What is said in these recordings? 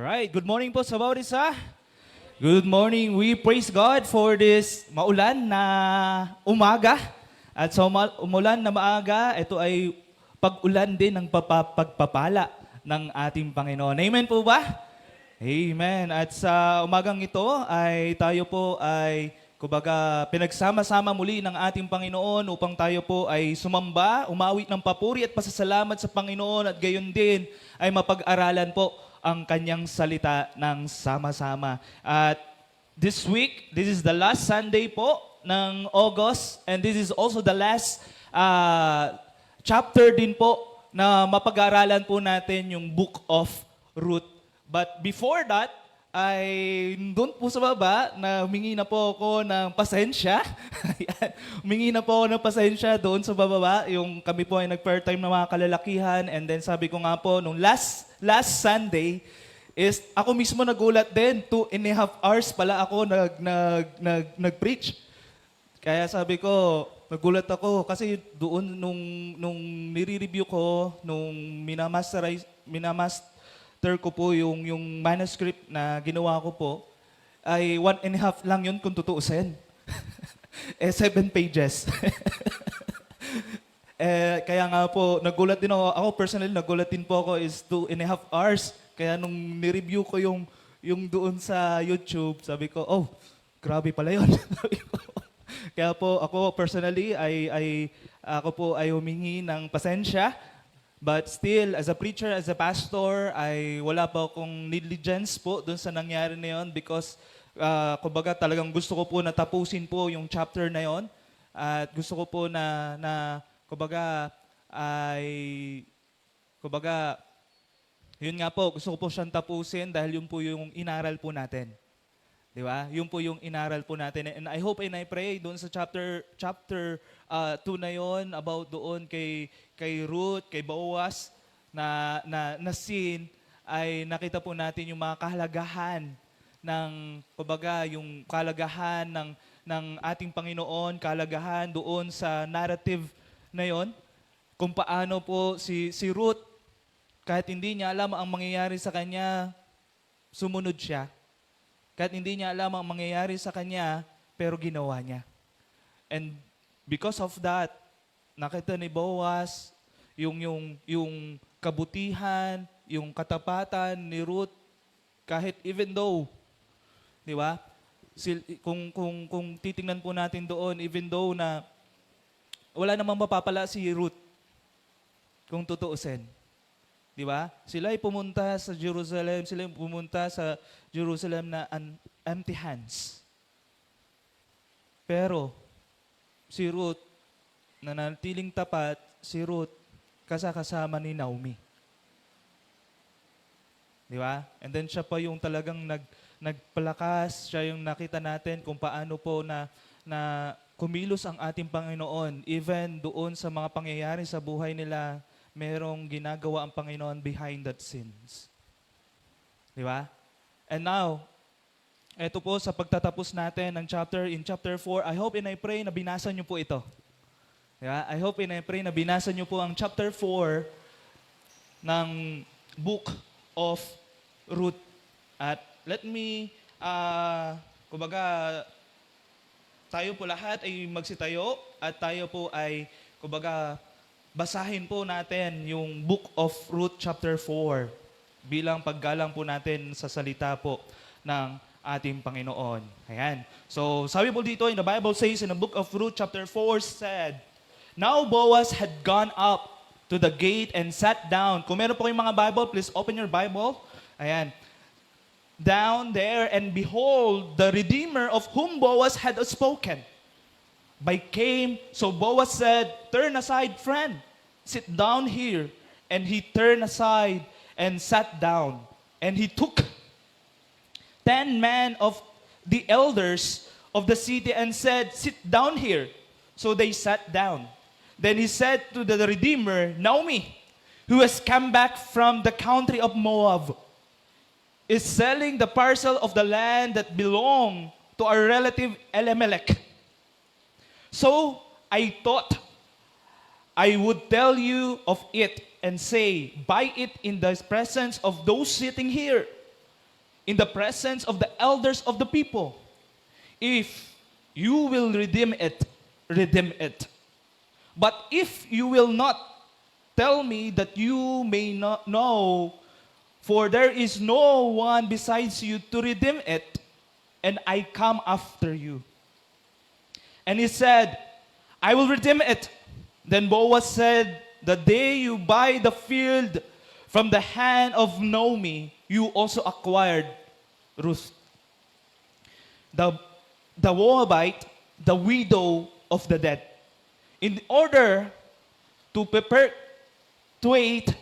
Alright, good morning po sa bawat isa. Good morning. We praise God for this maulan na umaga. At sa umulan na maaga, ito ay pag-ulan din ng pagpapala ng ating Panginoon. Amen po ba? Amen. At sa umagang ito ay tayo po ay kumbaga pinagsama-sama muli ng ating Panginoon upang tayo po ay sumamba, umawit ng papuri at pasasalamat sa Panginoon at gayon din ay mapag-aralan po ang kanyang salita ng sama-sama. At this week, this is the last Sunday po ng August and this is also the last chapter din po na mapag-aralan po natin yung Book of Ruth. But before that, ay doon po sa baba na humingi na po ako ng pasensya. Humingi na po ako ng pasensya doon sa bababa. Yung kami po ay nag-prayer time ng mga kalalakihan and then sabi ko nga po, nung last Sunday, is ako mismo nagulat din. 2.5 hours pala ako nag-preach. Kaya sabi ko, nagulat ako kasi doon nung nire-review ko, nung minamaster ko po yung manuscript na ginawa ko po, ay 1.5 lang yun kung tutuusin. 7 pages. Kaya nga po, nagulat din ako. Ako personally, nagulat din po ako is 2.5 hours. Kaya nung nireview ko yung doon sa YouTube, sabi ko, oh, grabe pala yun. Kaya po, ako personally, ako po ay humingi ng pasensya. But still, as a preacher, as a pastor, ay wala pa akong negligence po doon sa nangyari na yun because kumbaga talagang gusto ko po na tapusin po yung chapter na yon. At gusto ko po na kumbaga, yun nga po, gusto ko po siyang tapusin dahil yun po yung inaral po natin. Di ba? Yun po yung inaral po natin. And I hope and I pray doon sa chapter 2 na yon about doon kay Ruth, kay Boaz na scene ay nakita po natin yung mga kahalagahan ng kumbaga yung kahalagahan ng ating Panginoon, kahalagahan doon sa narrative na yon kung paano po si Ruth kahit hindi niya alam ang mangyayari sa kanya, sumunod siya. Kahit hindi niya alam ang mangyayari sa kanya, pero ginawa niya. And because of that, nakita ni Boaz yung kabutihan, yung katapatan ni Ruth, kahit even though, di ba? Kung titingnan po natin doon, even though na wala namang mapapala si Ruth, kung tutuusin. Di ba? Sila ay pumunta sa Jerusalem, na empty hands. Pero si Ruth, nanatiling tapat, si Ruth kasama ni Naomi. Di ba? And then siya pa yung talagang nagpalakas, siya yung nakita natin kung paano po na kumilos ang ating Panginoon. Even doon sa mga pangyayari sa buhay nila, merong ginagawa ang Panginoon behind that sins. Di ba? And now, eto po sa pagtatapos natin ng in chapter 4, I hope and I pray na binasa niyo po ito. Di ba? I hope and I pray na binasa niyo po ang chapter 4 ng Book of Ruth. At let me, kumbaga, tayo po lahat ay magsitayo at tayo po ay, kumbaga, basahin po natin yung Book of Ruth chapter 4 bilang paggalang po natin sa salita po ng ating Panginoon. Ayan. So, sabi po dito in the Bible says in the Book of Ruth chapter 4 said, Now Boaz had gone up to the gate and sat down. Kung meron po kayong mga Bible, please open your Bible. Ayan. Down there, and behold, the Redeemer of whom Boaz had spoken so Boaz said, Turn aside, friend, sit down here. And he turned aside and sat down. And he took 10 men of the elders of the city and said, Sit down here. So they sat down. Then he said to the Redeemer, Naomi, who has come back from the country of Moab, is selling the parcel of the land that belonged to our relative Elimelech. So I thought I would tell you of it and say, buy it in the presence of those sitting here. in the presence of the elders of the people. If you will redeem it, redeem it. But if you will not, tell me that you may not know, for there is no one besides you to redeem it, and I come after you. And he said, I will redeem it. Then Boaz said, the day you buy the field from the hand of Naomi, you also acquired Ruth, the Moabite, the widow of the dead. In order to perpetuate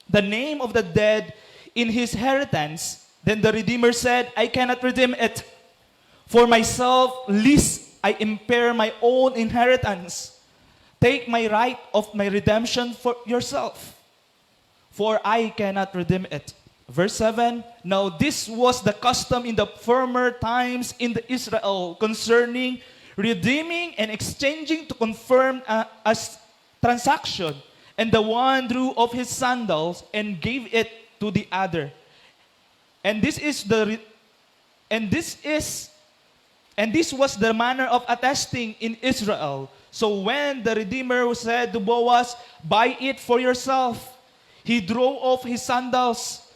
the name of the dead in his inheritance, then the Redeemer said, I cannot redeem it for myself, lest I impair my own inheritance. Take my right of my redemption for yourself, for I cannot redeem it. Verse 7, now this was the custom in the former times in the Israel concerning redeeming and exchanging to confirm a transaction. And the one drew off his sandals and gave it to the other. And this was the manner of attesting in Israel. So when the Redeemer said to Boaz, buy it for yourself, he drew off his sandals.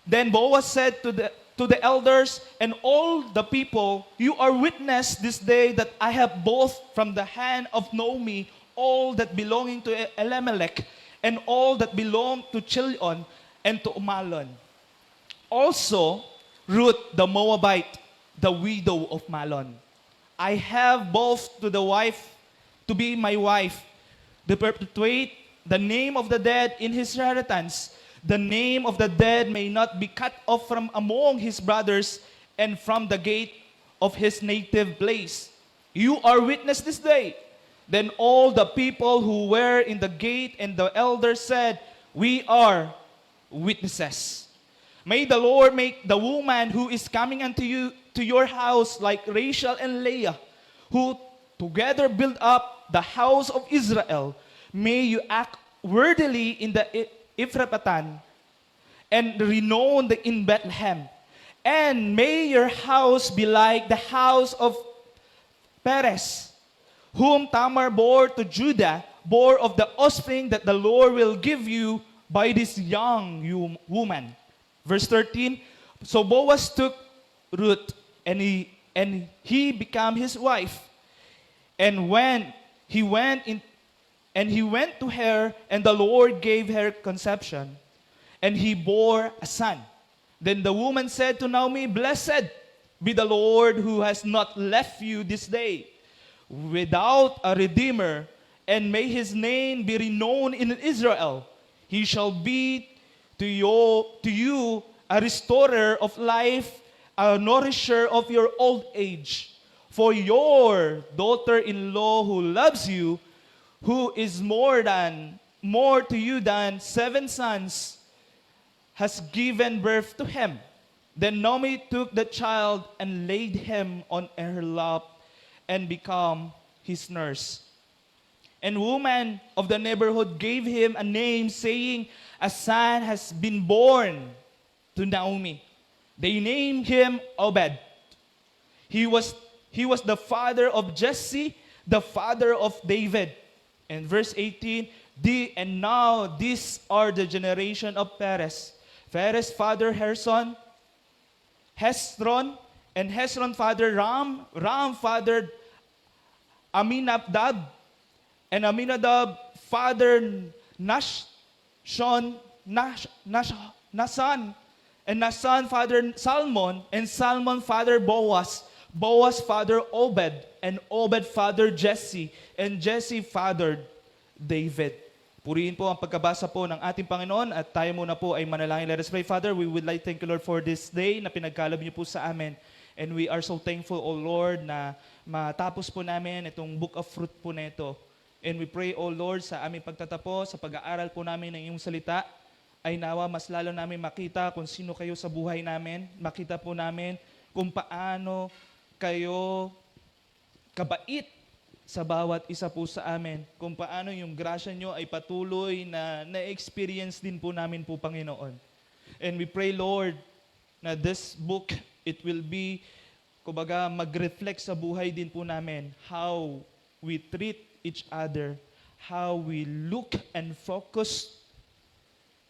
Then Boaz said to the elders and all the people, you are witness this day that I have both from the hand of Naomi all that belonging to Elimelech and all that belong to Chilion and to Mahlon. Also, Ruth the Moabite, the widow of Mahlon. I have both to the wife, to be my wife, to perpetuate the name of the dead in his inheritance. The name of the dead may not be cut off from among his brothers and from the gate of his native place. You are witness this day. Then all the people who were in the gate and the elders said, we are witnesses. May the Lord make the woman who is coming unto you to your house like Rachel and Leah, who together build up the house of Israel. May you act worthily in the Ephrathah and renowned in Bethlehem. And may your house be like the house of Perez, whom Tamar bore to Judah, bore of the offspring that the Lord will give you by this young woman. Verse 13, so Boaz took Ruth, and he became his wife. And when he went to her, and the Lord gave her conception, and he bore a son. Then the woman said to Naomi, blessed be the Lord who has not left you this day without a redeemer, and may his name be renowned in Israel. He shall be to you a restorer of life, a nourisher of your old age. For your daughter-in-law who loves you, who is more to you than 7 sons, has given birth to him. Then Naomi took the child and laid him on her lap and became his nurse. And women of the neighborhood gave him a name, saying, a son has been born to Naomi. They named him Obed. He was the father of Jesse, the father of David. And verse 18, and now these are the generation of Perez. Perez father Hezron, and Hezron father Ram. Ram fathered Aminadab, and Aminadab father Nasan, and Nasan father Salmon, and Salmon father Boaz. Boaz father Obed, and Obed father Jesse, and Jesse fathered David. Purihin po ang pagkabasa po ng ating Panginoon at tayo muna po ay manalangin. Let us pray. Father, we would like to thank you, Lord, for this day na pinagkaloob niyo po sa amin. And we are so thankful, O Lord, na matapos po namin itong book of fruit po na ito. And we pray, O Lord, sa aming pagtatapos, sa pag-aaral po namin ng iyong salita, ay nawa mas lalo namin makita kung sino kayo sa buhay namin. Makita po namin kung paano kayo kabait sa bawat isa po sa amin. Kung paano yung grasya nyo ay patuloy na na-experience din po namin po, Panginoon. And we pray, Lord, na this book, it will be, kumbaga, mag-reflect sa buhay din po namin how we treat each other, how we look and focus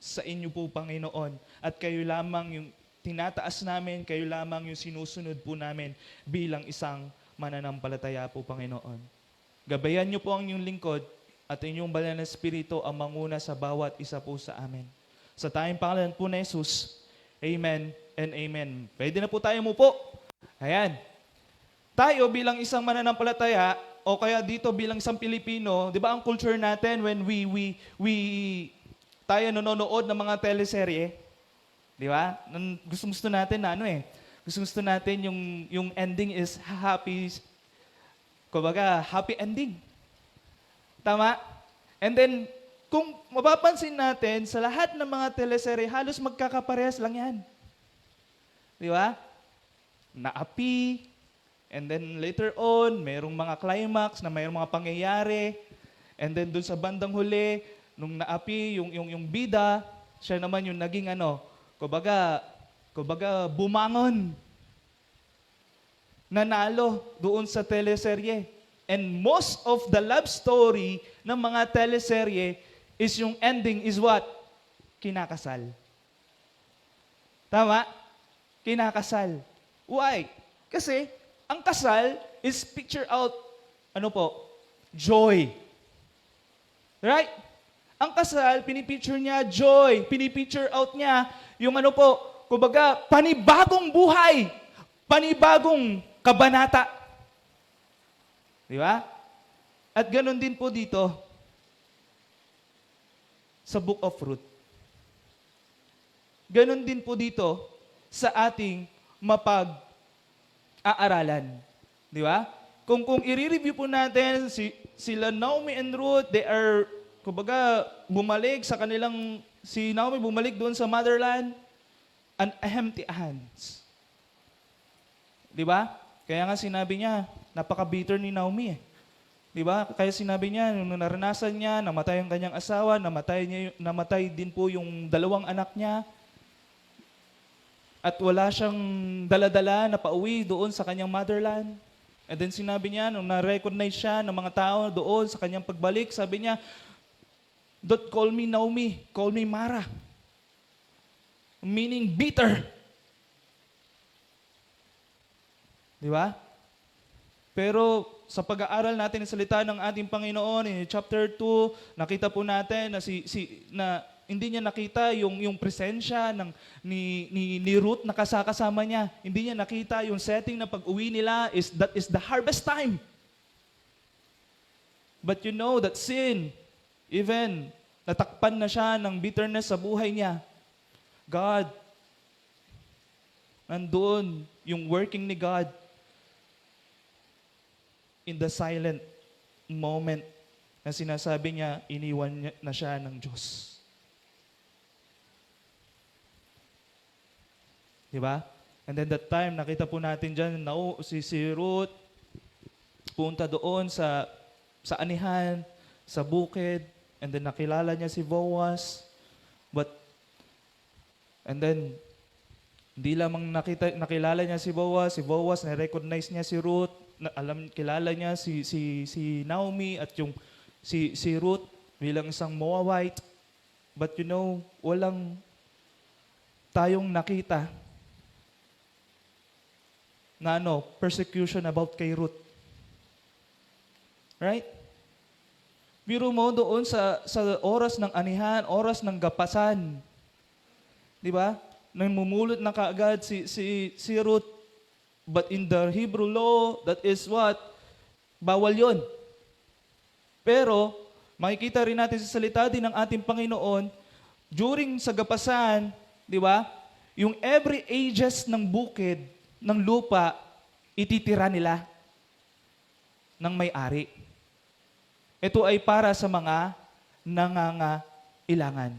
sa inyo po, Panginoon. At kayo lamang yung tinataas namin, kayo lamang yung sinusunod po namin bilang isang mananampalataya po, Panginoon. Gabayan niyo po ang inyong lingkod at inyong banal na Espiritu ang manguna sa bawat isa po sa amin. Sa tayong pangalan po na Jesus, amen and amen. Pwede na po tayo mupo. Ayan. Tayo bilang isang mananampalataya, o kaya dito bilang isang Pilipino, di ba ang culture natin when tayo nanonood ng mga teleserye, di ba? Gusto natin na gusto natin yung ending is happy, kumbaga happy ending. Tama? And then, kung mapapansin natin, sa lahat ng mga teleserye, halos magkakaparehas lang yan. Di ba? Naapi, and then later on, mayroong mga climax na mayroong mga pangyayari, and then dun sa bandang huli, nung naapi, yung bida, siya naman yung naging kumbaga bumangon, nanalo doon sa teleserye. And most of the love story ng mga teleserye is yung ending is what? Kinakasal. Tama? Kinakasal. Why? Kasi ang kasal is picture out, joy. Right? Ang kasal, pinipicture niya joy. Pinipicture out niya yung kumbaga, panibagong buhay. Panibagong kabanata. Di ba? At ganun din po dito sa Book of Ruth. Ganun din po dito sa ating mapag-aaralan. Di ba? Kung i-review po natin, sila Naomi and Ruth, they are, kumbaga, bumalik sa kanilang, si Naomi bumalik doon sa motherland, and empty hands. Di ba? Kaya nga sinabi niya, napaka-bitter ni Naomi eh. Di ba? Kaya sinabi niya, nung naranasan niya, namatay ang kanyang asawa, namatay din po yung dalawang anak niya, at wala siyang dala-dala na pauwi doon sa kanyang motherland. And then sinabi niya, nung na-recognize siya ng mga tao doon sa kanyang pagbalik, sabi niya, "Don't call me Naomi, call me Mara." Meaning bitter. Di ba? Pero sa pag-aaral natin ng salita ng ating Panginoon, in chapter 2, nakita po natin na na hindi niya nakita yung presensya ni Ruth na kasama niya. Hindi niya nakita yung setting na pag-uwi nila that is the harvest time. But you know that sin, even natakpan na siya ng bitterness sa buhay niya. God, nandoon yung working ni God in the silent moment na sinasabi niya, iniwan na siya ng Diyos. Diba? And then that time, nakita po natin dyan, si Ruth, punta doon sa anihan, sa bukid, and then nakilala niya si Boaz. And then, hindi lamang nakilala niya si Boaz, na-recognize niya si Ruth, kilala niya si Naomi at yung si Ruth bilang isang Moabite. But you know, walang tayong nakita na persecution about kay Ruth. Right? Biro mo doon sa oras ng anihan, oras ng gapasan. Di ba? Namumulot na kaagad si Ruth. But in the Hebrew law, that is what? Bawal yon. Pero, makikita rin natin sa salita din ng ating Panginoon, during sa gapasan, di ba? Yung every ages ng bukid, ng lupa, ititira nila ng may-ari. Ito ay para sa mga nangangailangan.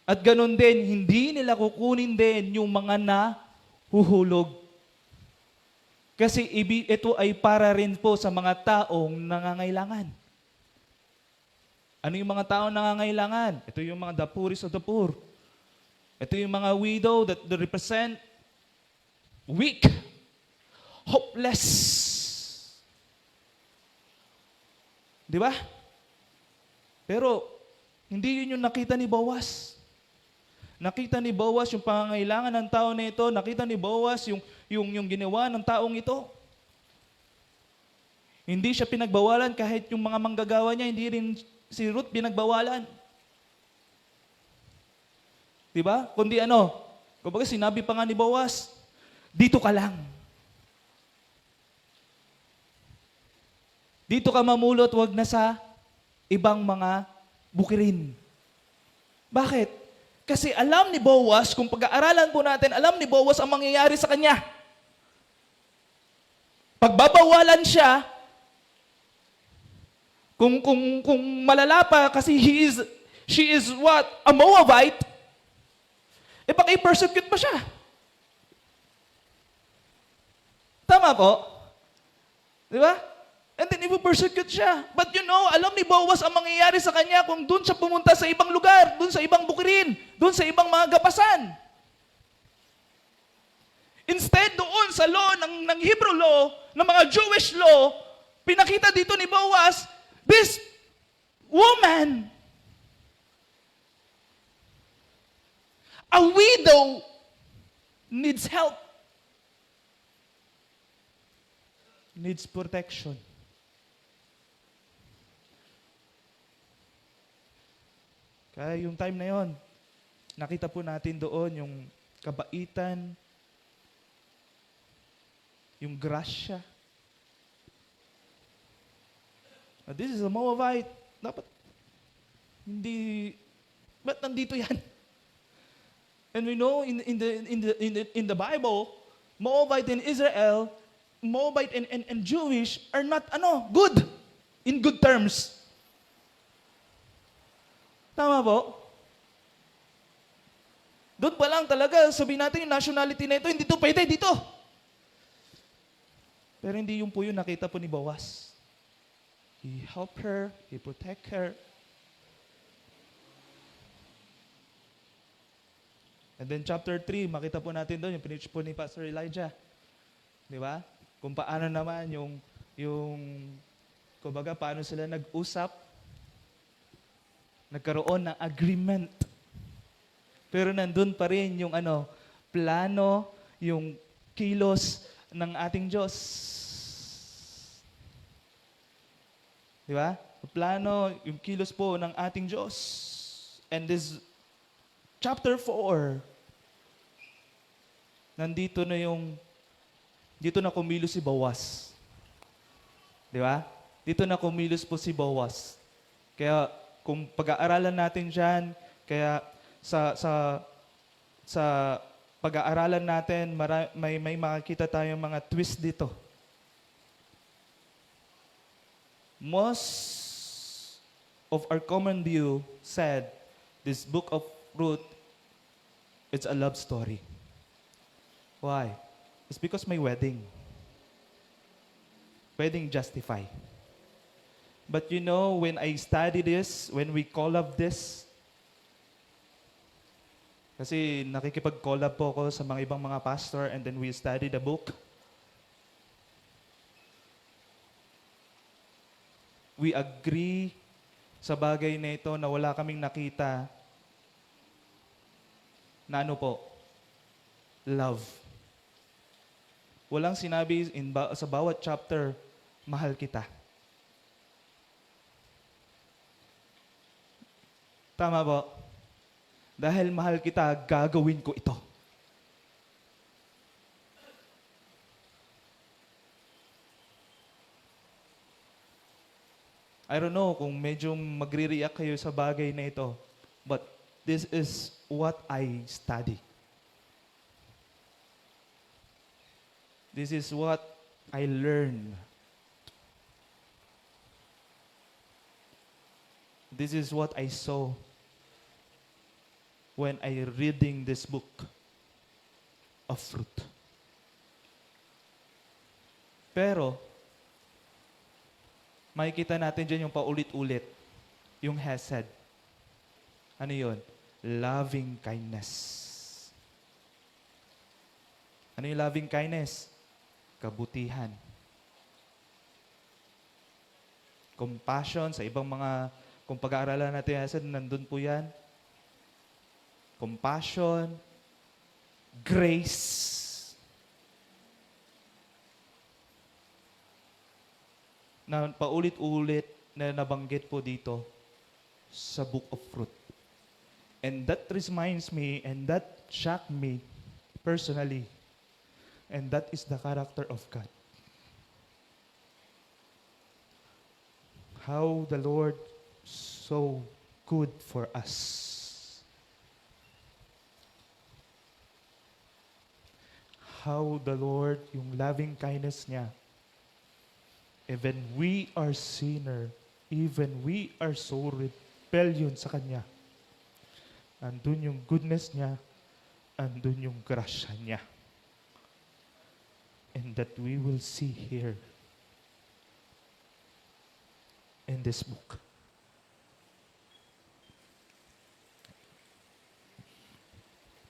At ganun din, hindi nila kukunin din yung mga nahuhulog. Kasi ito ay para rin po sa mga taong nangangailangan. Ano yung mga taong nangangailangan? Ito yung mga the poorest of the poor. Ito yung mga widow that they represent weak, hopeless. Di ba? Pero, hindi yun yung nakita ni Boaz. Nakita ni Boaz yung pangangailangan ng tao na ito. Nakita ni Boaz yung ginawa ng taong ito. Hindi siya pinagbawalan kahit yung mga manggagawa niya, hindi rin si Ruth pinagbawalan. Diba? Kundi kumbaga sinabi pa nga ni Boaz, dito ka lang. Dito ka mamulot, wag na sa ibang mga bukirin. Bakit? Kasi alam ni Boaz, kung pag-aaralan po natin, alam ni Boaz ang mangyayari sa kanya. Pagbabawalan siya, kung malala pa, kasi she is what? A Moabite, paki-persecute pa siya. Tama po? Di ba? And then persecute siya. But alam ni Boaz ang mangyayari sa kanya kung doon siya pumunta sa ibang lugar, doon sa ibang bukirin, doon sa ibang mga gapasan. Instead, doon sa law ng Hebrew law, ng mga Jewish law, pinakita dito ni Boaz, this woman, a widow, needs help. Needs protection. Kaya yung time na yon, nakita po natin doon yung kabaitan, yung grasya. This is a Moabite. Dapat, ba't nandito yan? And we know in the Bible, Moabite and Israel, Moabite and Jewish are not good in good terms. Tama po? Doon pa lang talaga, sabihin natin yung nationality na ito, hindi to pwede dito. Pero hindi yung po yun nakita po ni Boaz. He helped her, he protect her. And then chapter 3, makita po natin doon, yung pinitch po ni Pastor Elijah. Di ba? Kung paano naman kumbaga, paano sila nag-usap, nagkaroon ng agreement. Pero nandun pa rin yung plano, yung kilos ng ating Diyos. Di ba? Plano, yung kilos po ng ating Diyos. And this chapter 4, dito na kumilos si Boaz. Di ba? Dito na kumilos po si Boaz. Kaya, kung pag-aaralan natin dyan, kaya sa pag-aaralan natin, may makikita tayong mga twist dito. Most of our common view said, this book of Ruth, it's a love story. Why? It's because my wedding. Wedding justify. But when I study this, when we collab this, kasi nakikipag-collab po ako sa mga ibang mga pastor and then we study the book. We agree sa bagay na ito na wala kaming nakita na love. Walang sinabi sa bawat chapter, mahal kita. Tama po? Dahil mahal kita, gagawin ko ito. I don't know kung medyo magre-react kayo sa bagay na ito, but this is what I study. This is what I learn. This is what I saw when I reading this book of Ruth. Pero, makikita natin dyan yung paulit-ulit, yung hesed. Ano yun? Loving kindness. Ano yung loving kindness? Kabutihan. Compassion, sa ibang mga, kung pag-aaralan natin, nandun po yan. Compassion, grace, na paulit-ulit na nabanggit po dito sa Book of Fruit. And that reminds me, and that shocked me personally. And that is the character of God. How the Lord so good for us. How the Lord, yung loving kindness niya, even we are sinner, even we are so rebellion sa Kanya, andun yung goodness niya, andun yung grasya niya. And that we will see here in this book.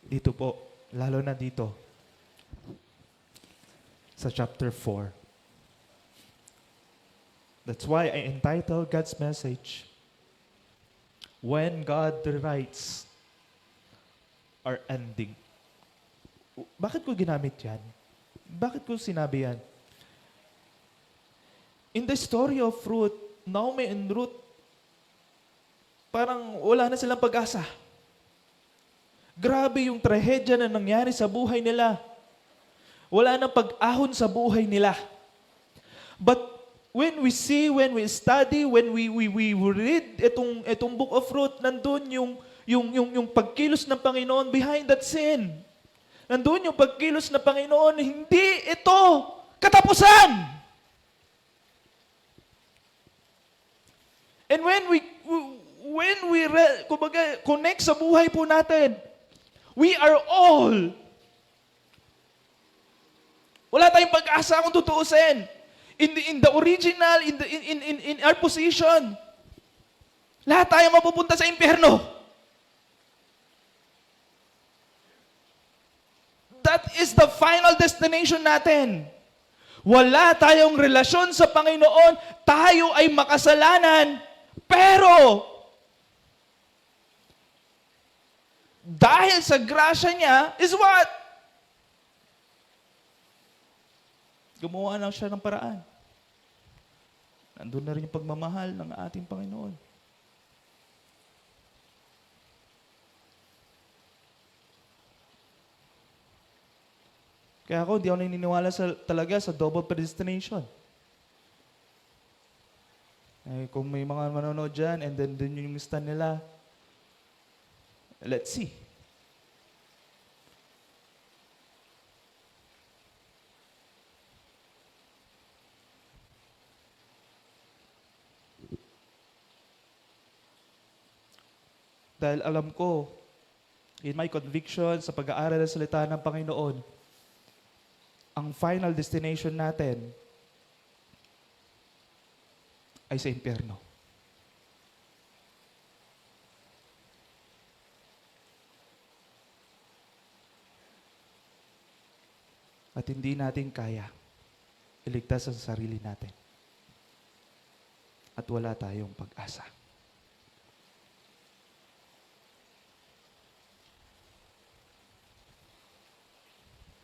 Dito po, lalo na dito, sa chapter 4. That's why I entitled God's message, When God Writes Are Ending. Bakit ko ginamit yan? Bakit ko sinabi yan? In the story of Ruth, Naomi and Ruth, parang wala na silang pag-asa. Grabe yung trahedya na nangyari sa buhay nila. Wala nang pag-ahon sa buhay nila. But when we see, when we study, when we read itong Book of Ruth, nandun yung pagkilos ng Panginoon behind that sin. Nandun yung pagkilos ng Panginoon, hindi ito katapusan. And when we kumbaga, connect sa buhay po natin, we are all, wala tayong pag-asa kung tutuusin. In the original, in our position, lahat tayo mapupunta sa impyerno. That is the final destination natin. Wala tayong relasyon sa Panginoon, tayo ay makasalanan, pero dahil sa grasya niya, is what? Gumawa lang siya ng paraan. Nandun na rin yung pagmamahal ng ating Panginoon. Kaya ako, hindi ako naniniwala talaga sa double predestination. Eh, kung may mga manonood dyan, and then dun yung stand nila, let's see. Dahil alam ko, in my conviction, sa pag-aaral ng salita ng Panginoon, ang final destination natin ay sa impyerno. At hindi natin kaya iligtas ang sarili natin. At wala tayong pag-asa.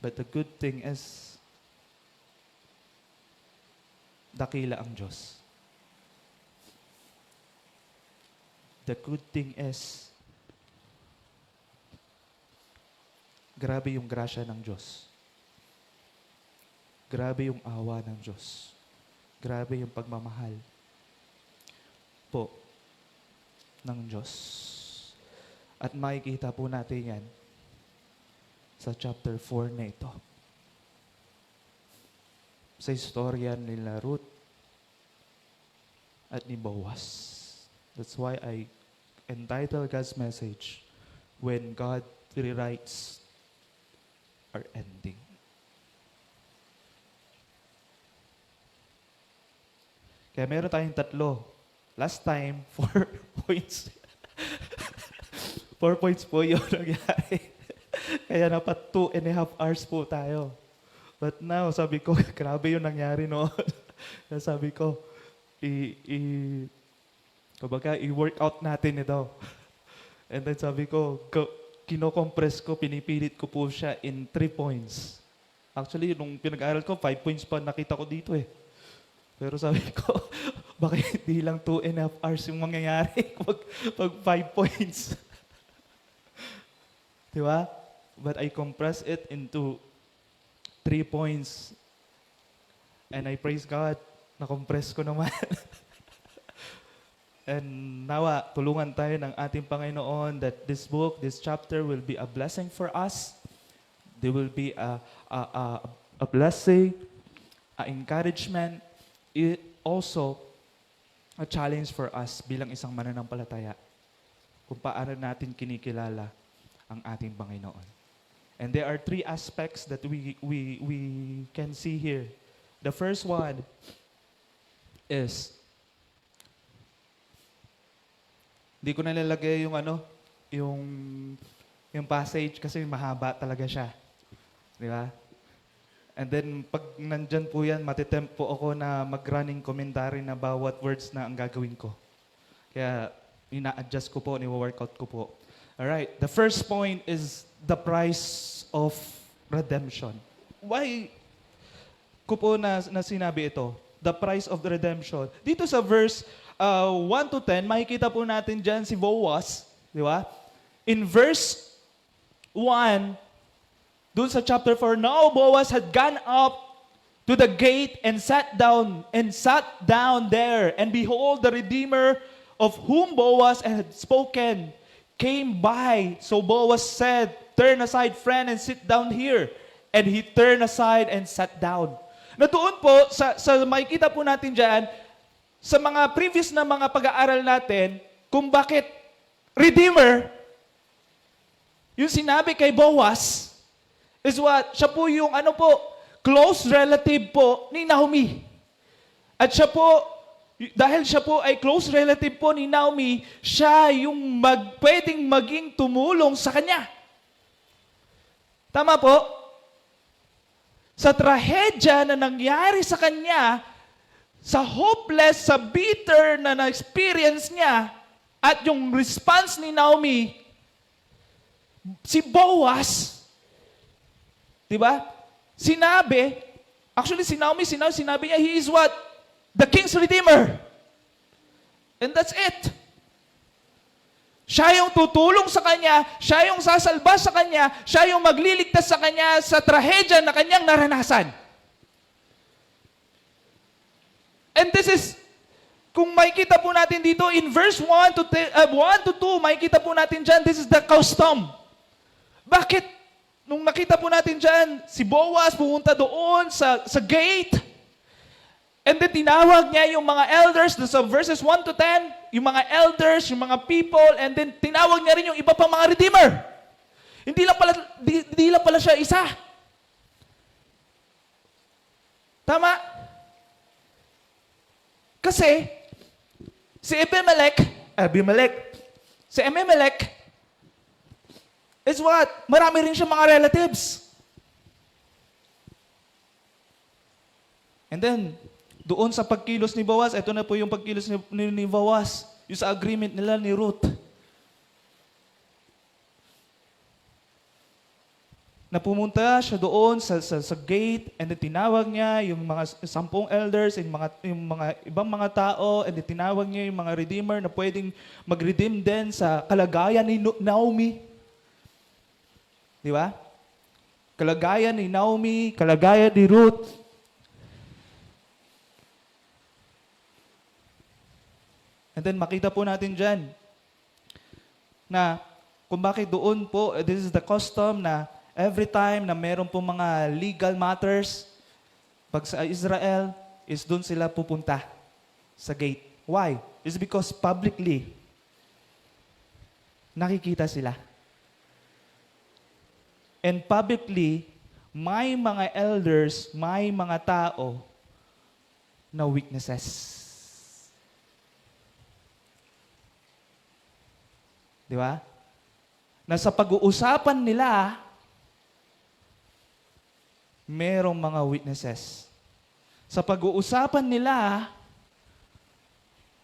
But the good thing is, dakila ang Diyos. The good thing is, grabe yung grasya ng Diyos. Grabe yung awa ng Diyos. Grabe yung pagmamahal po ng Diyos. At makikita po natin yan sa chapter 4 na ito. Sa istorya nila Ruth at ni Boaz. That's why I entitled God's message, When God Rewrites Are Ending. Kaya meron tayong 3. Last time, 4 points. 4 points po yung nangyari. Kaya dapat 2.5 hours po tayo. But now, sabi ko, grabe yung nangyari noon. Kaya sabi ko, kumbaga, i-workout natin ito. And then sabi ko, kinocompress ko, pinipilit ko po siya in 3 points. Actually, nung pinag-aaral ko, 5 points pa nakita ko dito eh. Pero sabi ko, bakit hindi lang 2.5 hours yung mangyayari pag 5 points? Diba? But I compress it into 3 points. And I praise God, na-compress ko naman. And nawa, tulungan tayo ng ating Panginoon that this book, this chapter will be a blessing for us. There will be a blessing, a encouragement, also a challenge for us bilang isang mananampalataya kung paano natin kinikilala ang ating Panginoon. And there are 3 aspects that we can see here. The first one is, hindi ko nalalagay yung passage kasi mahaba talaga siya. Di ba? And then, pag nandyan po yan, matitempt po ako na mag-running commentary na bawat words na ang gagawin ko. Kaya, ina-adjust ko po, ni-workout ko po. Alright, the first point is the price of redemption. Why ko po na sinabi ito? The price of the redemption. Dito sa verse 1 to 10, makikita po natin dyan si Boaz. Di ba? In verse 1, dun sa chapter 4, now Boaz had gone up to the gate and sat down there, and behold, the Redeemer of whom Boaz had spoken came by. So Boaz said, turn aside, friend, and sit down here. And he turned aside and sat down. Na doon po, sa makikita po natin dyan, sa mga previous na mga pag-aaral natin, kung bakit Redeemer, yung sinabi kay Boaz, is what? Siya po yung close relative po ni Naomi. At siya po, dahil siya po ay close relative po ni Naomi, siya yung pwedeng maging tumulong sa kanya. Tama po? Sa trahedya na nangyari sa kanya, sa hopeless, sa bitter na na-experience niya, at yung response ni Naomi, si Boaz, di ba? Actually si Naomi, sinabi niya, he is what? The King's Redeemer. And that's it. Siya yung tutulong sa kanya, siya yung sasalba sa kanya, siya yung magliligtas sa kanya sa trahedya na kanyang naranasan. And this is, kung makikita po natin dito, in verse 1 to 2, makikita po natin dyan, this is the custom. Bakit? Nung nakita po natin dyan, si Boaz pumunta doon sa gate, and then tinawag niya yung mga elders, sa verses 1 to 10, yung mga elders, yung mga people, and then tinawag niya rin yung iba pang mga redeemer. Hindi lang pala siya isa. Tama? Kasi, si Abimelech, is what? Marami rin siya mga relatives. And then, doon sa pagkilos ni Boaz, ito na po yung pagkilos ni Boaz, yung sa agreement nila ni Ruth. Na pumunta siya doon sa gate, and then tinawag niya yung mga 10 elders, yung mga ibang mga tao, and then tinawag niya yung mga redeemer na pwedeng mag-redeem din sa kalagayan ni Naomi. Di ba? Kalagayan ni Naomi, kalagayan ni Ruth. And then makita po natin dyan na kung bakit doon po, this is the custom na every time na meron po mga legal matters, pag sa Israel, is doon sila pupunta sa gate. Why? It's because publicly, nakikita sila. And publicly, may mga elders, may mga tao na weaknesses. Di ba? Na sa pag-uusapan nila, merong mga witnesses. Sa pag-uusapan nila,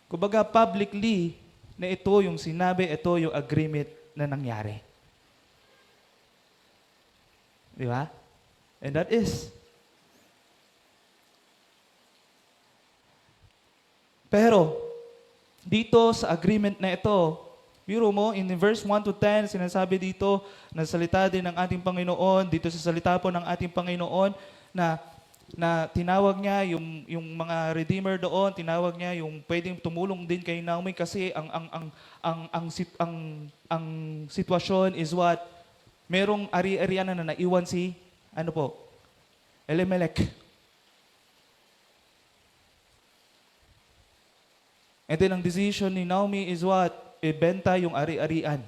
kumbaga publicly, na ito yung sinabi, ito yung agreement na nangyari. Di ba? And that is. Pero, dito sa agreement na ito, biro mo, in verse 1 to 10, sinasabi dito, na salita din ng ating Panginoon, dito sa salita po ng ating Panginoon, na tinawag niya yung mga redeemer doon, tinawag niya yung pwedeng tumulong din kay Naomi kasi ang sitwasyon is what? Merong ari-arian na naiwan si, ano po? Elimelech. And then ang decision ni Naomi is what? Ibenta yung ari-arian.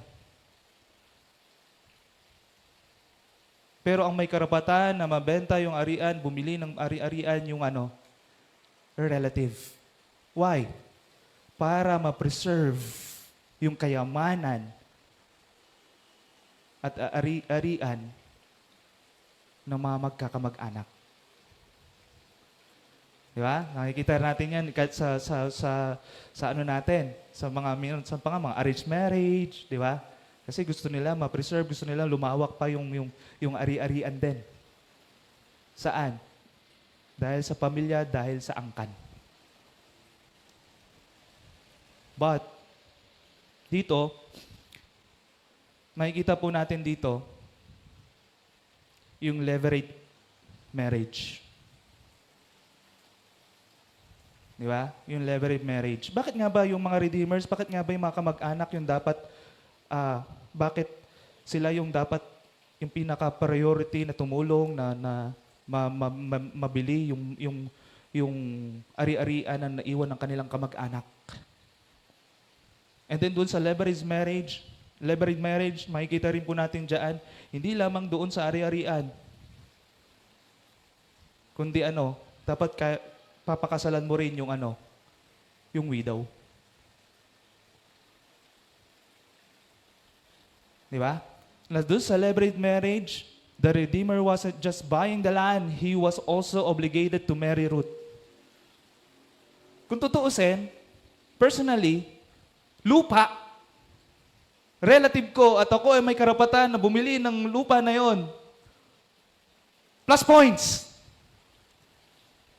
Pero ang may karapatan na mabenta yung arian, bumili ng ari-arian yung relative. Why? Para ma-preserve yung kayamanan at ari-arian ng mga magkakamag-anak. Di ba? Nakikita natin yan kahit sa ano natin, sa mga arranged marriage, di ba? Kasi gusto nila ma-preserve, gusto nila lumawak pa yung ari-arian din. Saan? Dahil sa pamilya, dahil sa angkan. But, dito, makikita po natin dito, yung levirate marriage. Di ba? Yung levirate marriage. Bakit nga ba yung mga redeemers, bakit nga ba yung mga kamag-anak yung dapat bakit sila yung dapat yung pinaka-priority na tumulong na mabili yung ari-arian na naiwan ng kanilang kamag-anak. And then doon sa levirate marriage, makikita rin po natin diyan, hindi lamang doon sa ari-arian, kundi dapat papakasalan mo rin yung widow. Di ba? Na doon sa levirate marriage, the Redeemer wasn't just buying the land, he was also obligated to marry Ruth. Kung tutuusin, personally, lupa, relative ko at ako ay may karapatan na bumili ng lupa na yon. Plus points.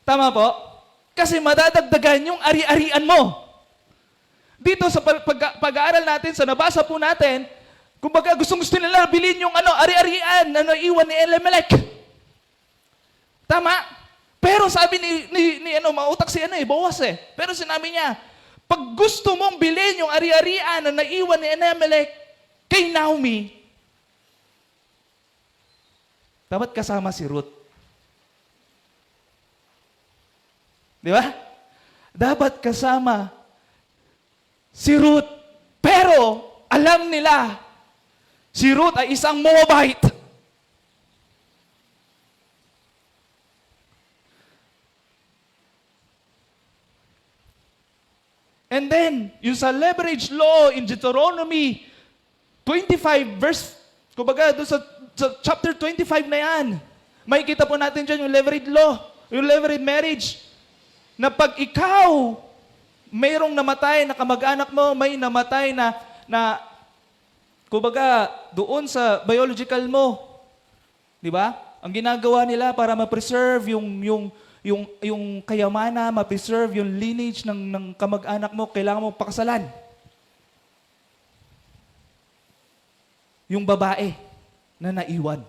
Tama po? Kasi madadagdagan yung ari-arian mo. Dito sa pag-aaral natin, sa nabasa po natin, kumbaga, gusto nila bilhin yung ari-arian na naiwan ni Elimelech. Tama? Pero sabi ni mautak si Boaz eh. Pero sinabi niya, pag gusto mong bilhin yung ari-arian na naiwan ni Elimelech kay Naomi, dapat kasama si Ruth. Di ba? Dapat kasama si Ruth. Pero, alam nila, si Ruth ay isang Moabite. And then, yung sa leverage law in Deuteronomy 25 verse, kumbaga doon sa chapter 25 na yan, makikita po natin dyan yung leverage law, yung leverage marriage, na pag ikaw, mayroong namatay na kamag-anak mo, may namatay na kumbaga, doon sa biological mo, di ba? Ang ginagawa nila para ma-preserve yung kayamanan, ma-preserve yung lineage ng kamag-anak mo, kailangan mo pakasalan. Yung babae na naiwan.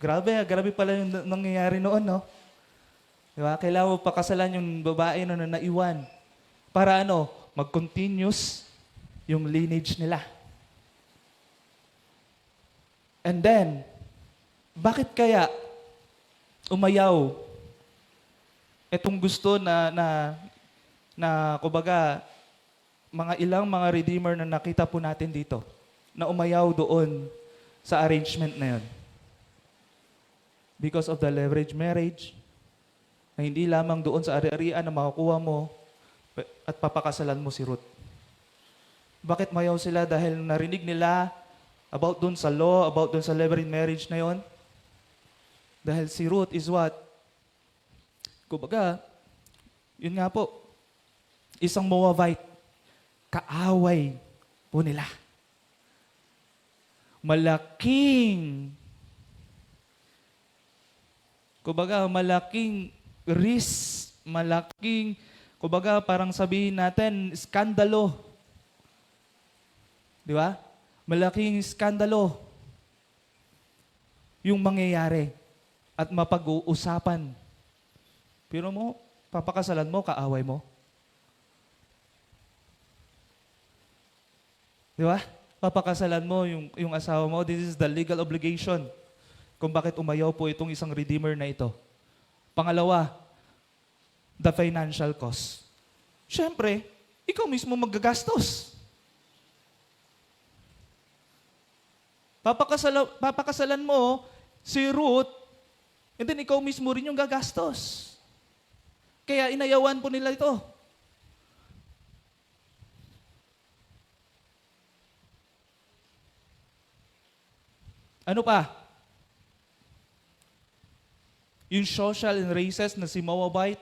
Grabe pala yung nangyayari noon, no? Di ba? Kailangan mo pakasalan yung babae na naiwan. Para mag-continuous yung lineage nila. And then, bakit kaya umayaw itong gusto na kumbaga, ilang mga redeemer na nakita po natin dito, na umayaw doon sa arrangement na yun? Because of the leverage marriage, na hindi lamang doon sa ari-arian na makukuha mo at papakasalan mo si Ruth. Bakit mayaw sila? Dahil narinig nila about doon sa law, about doon sa levirate marriage na yon. Dahil si Ruth is what? Kumbaga, yun nga po, isang Moabite, kaaway po nila. Malaking risk, kumbaga parang sabihin natin, skandalo. Di ba? Malaking skandalo yung mangyayari at mapag-uusapan. Pero mo, papakasalan mo, kaaway mo. Di ba? Papakasalan mo yung asawa mo. This is the legal obligation kung bakit umayaw po itong isang redeemer na ito. Pangalawa, the financial cost. Siyempre, ikaw mismo magagastos. Papakasalan mo si Ruth, and then ikaw mismo rin yung gagastos. Kaya inayawan po nila ito. Ano pa? Yung social and races na si Moabite.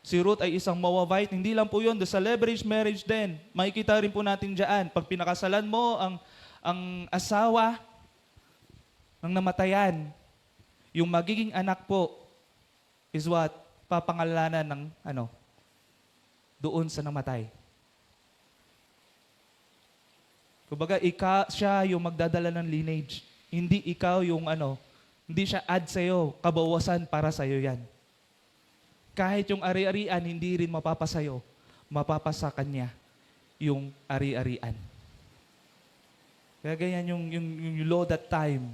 Si Ruth ay isang Moabite. Hindi lang po yun, the celebrity marriage din. Makikita rin po natin dyan. Pag pinakasalan mo ang asawa ng namatayan, yung magiging anak po is what? Papangalanan ng doon sa namatay. Kumbaga, siya yung magdadala ng lineage. Hindi ikaw yung hindi siya add sa'yo, kabawasan para sa'yo yan. Kahit yung ari-arian, hindi rin mapapasayo, mapapasa kanya yung ari-arian. Kaya ganyan yung law that time.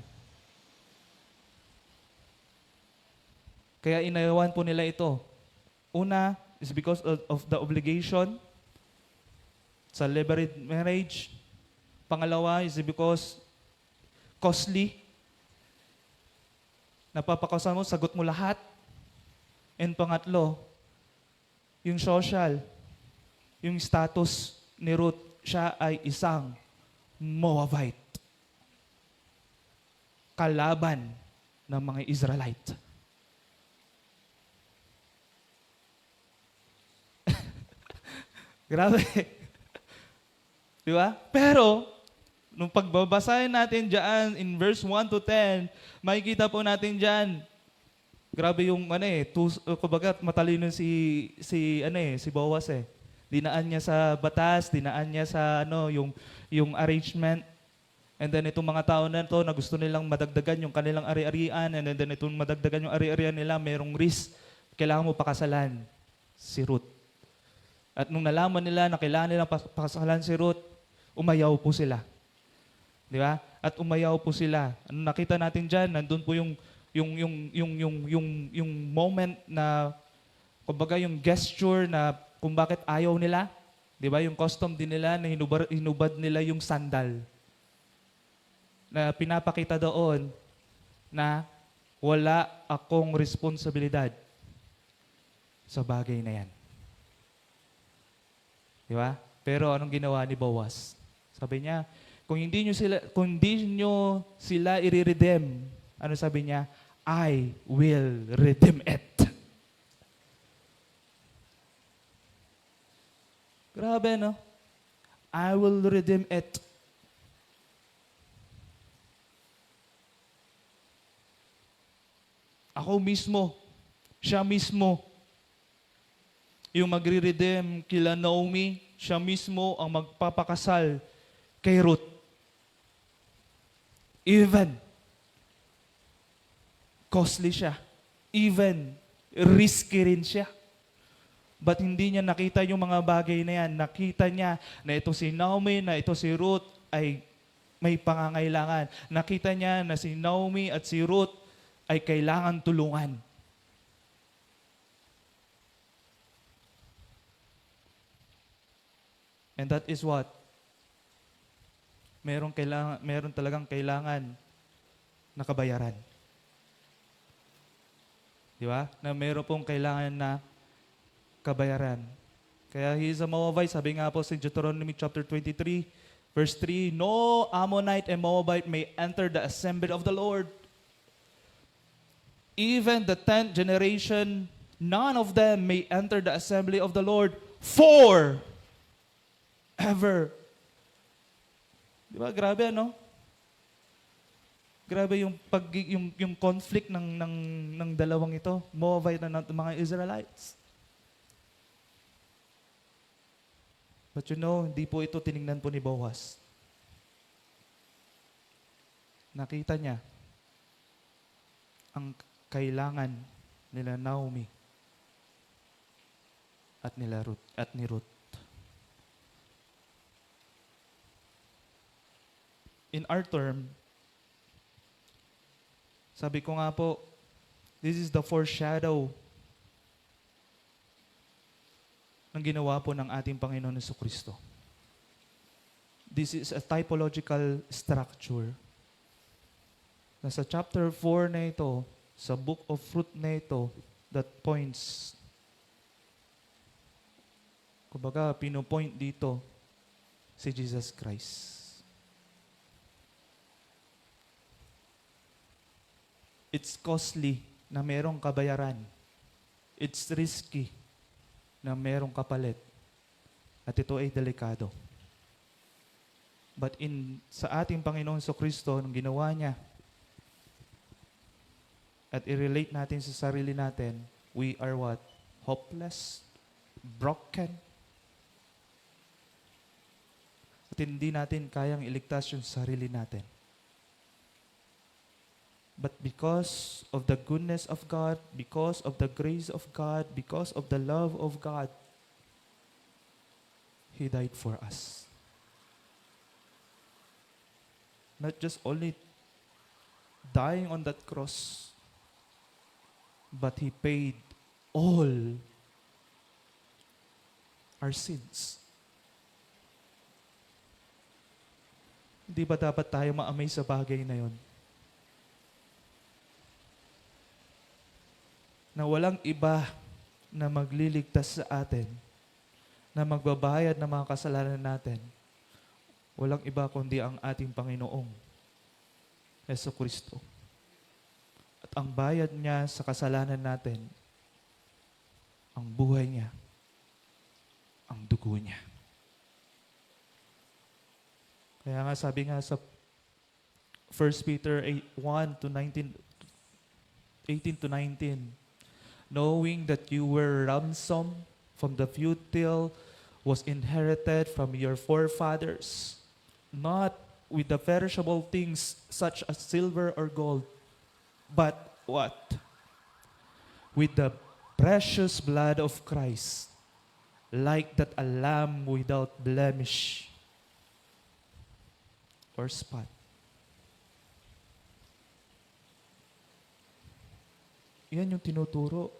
Kaya inayawan po nila ito. Una is because of the obligation sa celebrity marriage. Pangalawa is because costly. Napapakasalan mo, sagot mo lahat. And pangatlo, yung social, yung status ni Ruth, siya ay isang Moabite. Kalaban ng mga Israelite. Grabe. Di ba? Pero, nung pagbabasahin natin dyan, in verse 1 to 10, makikita po natin dyan, grabe yung, kumbaga matalino si Boaz eh. Dinaan niya sa batas, dinaan niya sa, yung arrangement. And then itong mga tao na to na gusto nilang madagdagan yung kanilang ari-arian, and then itong madagdagan yung ari-arian nila, merong risk, kailangan mo pakasalan si Ruth. At nung nalaman nila na kailangan nilang pakasalan si Ruth, umayaw po sila. Di ba? At umayaw po sila. Ano nakita natin diyan? Nandun po yung moment na kumbaga yung gesture na kung bakit ayaw nila. Di ba? Yung custom din nila na hinubad nila yung sandal. Na pinapakita doon na wala akong responsibilidad sa bagay na yan. Di ba? Pero anong ginawa ni Boaz? Sabi niya, kung hindi nyo sila i-redeem, ano sabi niya? I will redeem it. Grabe, no? I will redeem it. Ako mismo, siya mismo, yung magre-redeem kila Naomi, siya mismo ang magpapakasal kay Ruth. Even costly siya. Even risky rin siya. But hindi niya nakita yung mga bagay na yan. Nakita niya na ito si Naomi, na ito si Ruth ay may pangangailangan. Nakita niya na si Naomi at si Ruth ay kailangan tulungan. And that is what? Meron talagang kailangan na kabayaran. Di ba? Na meron pong kailangan na kabayaran. Kaya he is a Moabite. Sabi nga po sa Deuteronomy chapter 23, verse 3, no Ammonite and Moabite may enter the assembly of the Lord. even the 10th generation, none of them may enter the assembly of the Lord forever. Di ba? Grabe, ano? Grabe yung conflict ng dalawang ito, Moabite na ng mga Israelites. But you know, hindi po ito tiningnan po ni Boaz. Nakita niya ang kailangan nila Naomi at ni Ruth. In our term, sabi ko nga po, this is the foreshadow ng ginawa po ng ating Panginoon Jesucristo. This is a typological structure. Nasa chapter 4 na ito, sa book of fruit na ito, that points, kumbaga, pinopoint dito si Jesus Christ. It's costly na merong kabayaran. It's risky na merong kapalit. At ito ay delikado. But sa ating Panginoon Jesucristo, nung ginawa niya, at i-relate natin sa sarili natin, we are what? Hopeless, broken. At hindi natin kayang iligtas yung sarili natin. But because of the goodness of God, because of the grace of God, because of the love of God, He died for us. Not just only dying on that cross, but He paid all our sins. Hindi ba dapat tayo ma-amaze sa bagay na yun? Na walang iba na magliligtas sa atin, na magbabayad ng mga kasalanan natin. Walang iba kundi ang ating Panginoong Jesucristo. At ang bayad niya sa kasalanan natin, ang buhay niya, ang dugo niya. Kaya nga sabi nga sa 1 Peter 1 to 19, 18 to 19, knowing that you were ransomed from the futile was inherited from your forefathers, not with the perishable things such as silver or gold, but what? With the precious blood of Christ, like that a lamb without blemish or spot. Yan yung tinuturo.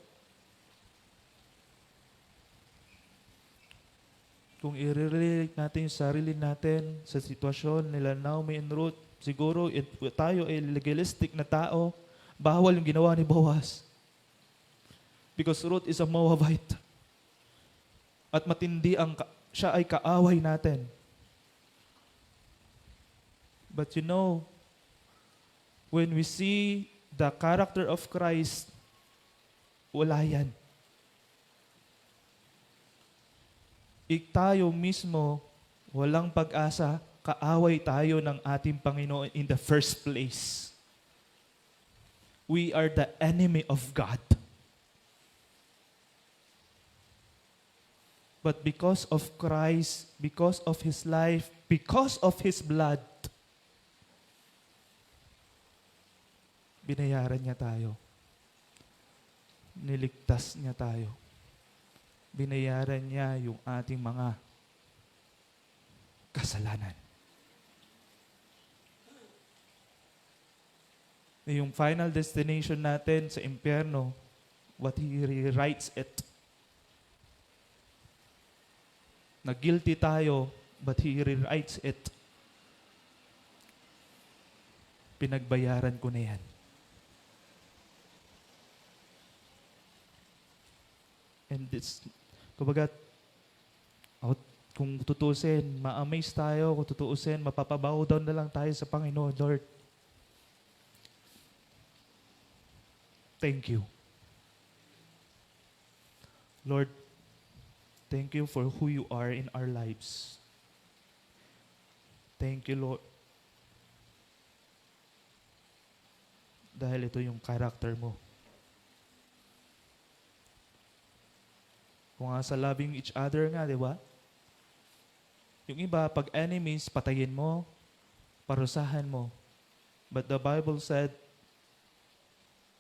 Kung i-relate natin yung sarili natin sa sitwasyon nila Naomi and Ruth, siguro tayo ay legalistic na tao, bawal yung ginawa ni Boaz. Because Ruth is a Moabite. At matindi siya ay kaaway natin. But you know, when we see the character of Christ, wala yan. Tayo mismo, walang pag-asa, kaaway tayo ng ating Panginoon in the first place. We are the enemy of God. But because of Christ, because of His life, because of His blood, binayaran niya tayo. Niligtas niya tayo. Binayaran niya yung ating mga kasalanan. Yung final destination natin sa impyerno, what He rewrites it. Na guilty tayo, but He rewrites it. Pinagbayaran ko na yan. And it's, kumbaga, kung tutusin, ma-amaze tayo, kung tutusin, mapapabow down na lang tayo sa Panginoon, Lord. thank you. Lord, thank you for who you are in our lives. Thank you, Lord. Dahil ito yung character mo. Kung nga sa loving each other nga, di ba? Yung iba, pag enemies, patayin mo, parusahan mo. But the Bible said,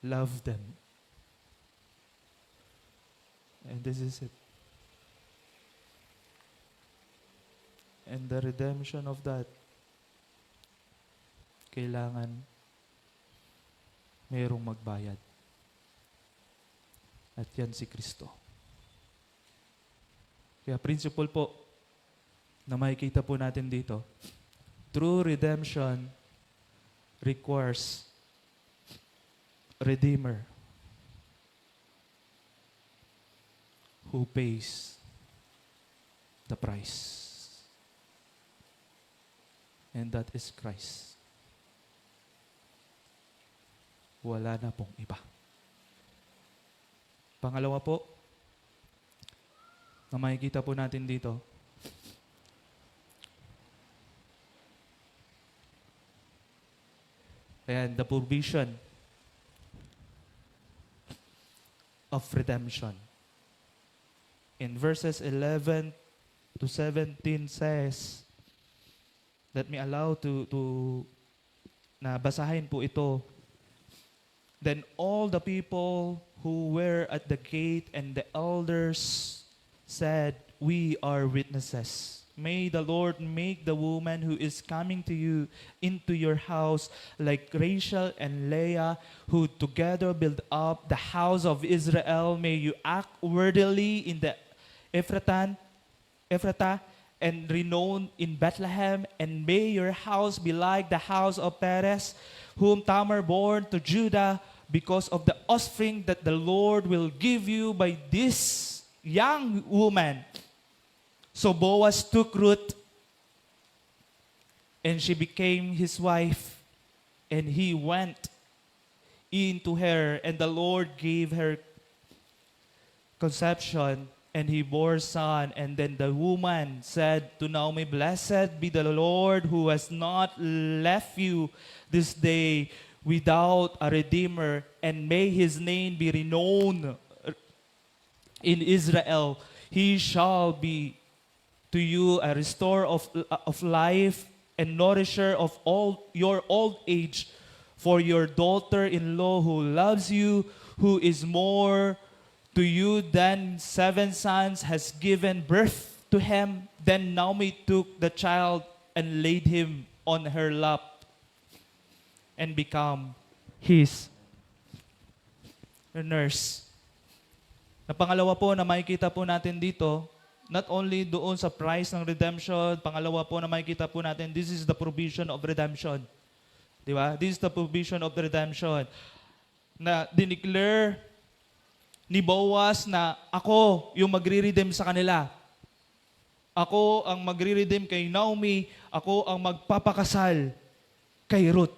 love them. And this is it. And the redemption of that, kailangan mayroong magbayad. At yan si Kristo. Kaya principle po na makikita po natin dito, true redemption requires Redeemer who pays the price. And that is Christ. Wala na pong iba. Pangalawa po, na makikita po natin dito, ayan, the provision of redemption. In verses 11 to 17 says, let me allow to na basahin po ito. Then all the people who were at the gate and the elders said, we are witnesses. May the Lord make the woman who is coming to you into your house like Rachel and Leah, who together build up the house of Israel. May you act worthily in the Ephratah and renowned in Bethlehem, and may your house be like the house of Perez, whom Tamar bore to Judah, because of the offspring that the Lord will give you by this young woman. So Boaz took Ruth, and she became his wife, and he went into her, and the Lord gave her conception, and he bore a son. And then the woman said to Naomi, blessed be the Lord who has not left you this day without a redeemer, and may his name be renowned in Israel. He shall be to you a restorer of life and nourisher of all your old age. For your daughter-in-law who loves you, who is more to you than 7 sons, has given birth to him. Then Naomi took the child and laid him on her lap and become his nurse. Na pangalawa po na makikita po natin dito, not only doon sa price ng redemption, pangalawa po na makikita po natin, this is the provision of redemption. Di ba? This is the provision of the redemption. Na dineclare ni Boaz na ako yung magre-redeem sa kanila. Ako ang magre-redeem kay Naomi, ako ang magpapakasal kay Ruth.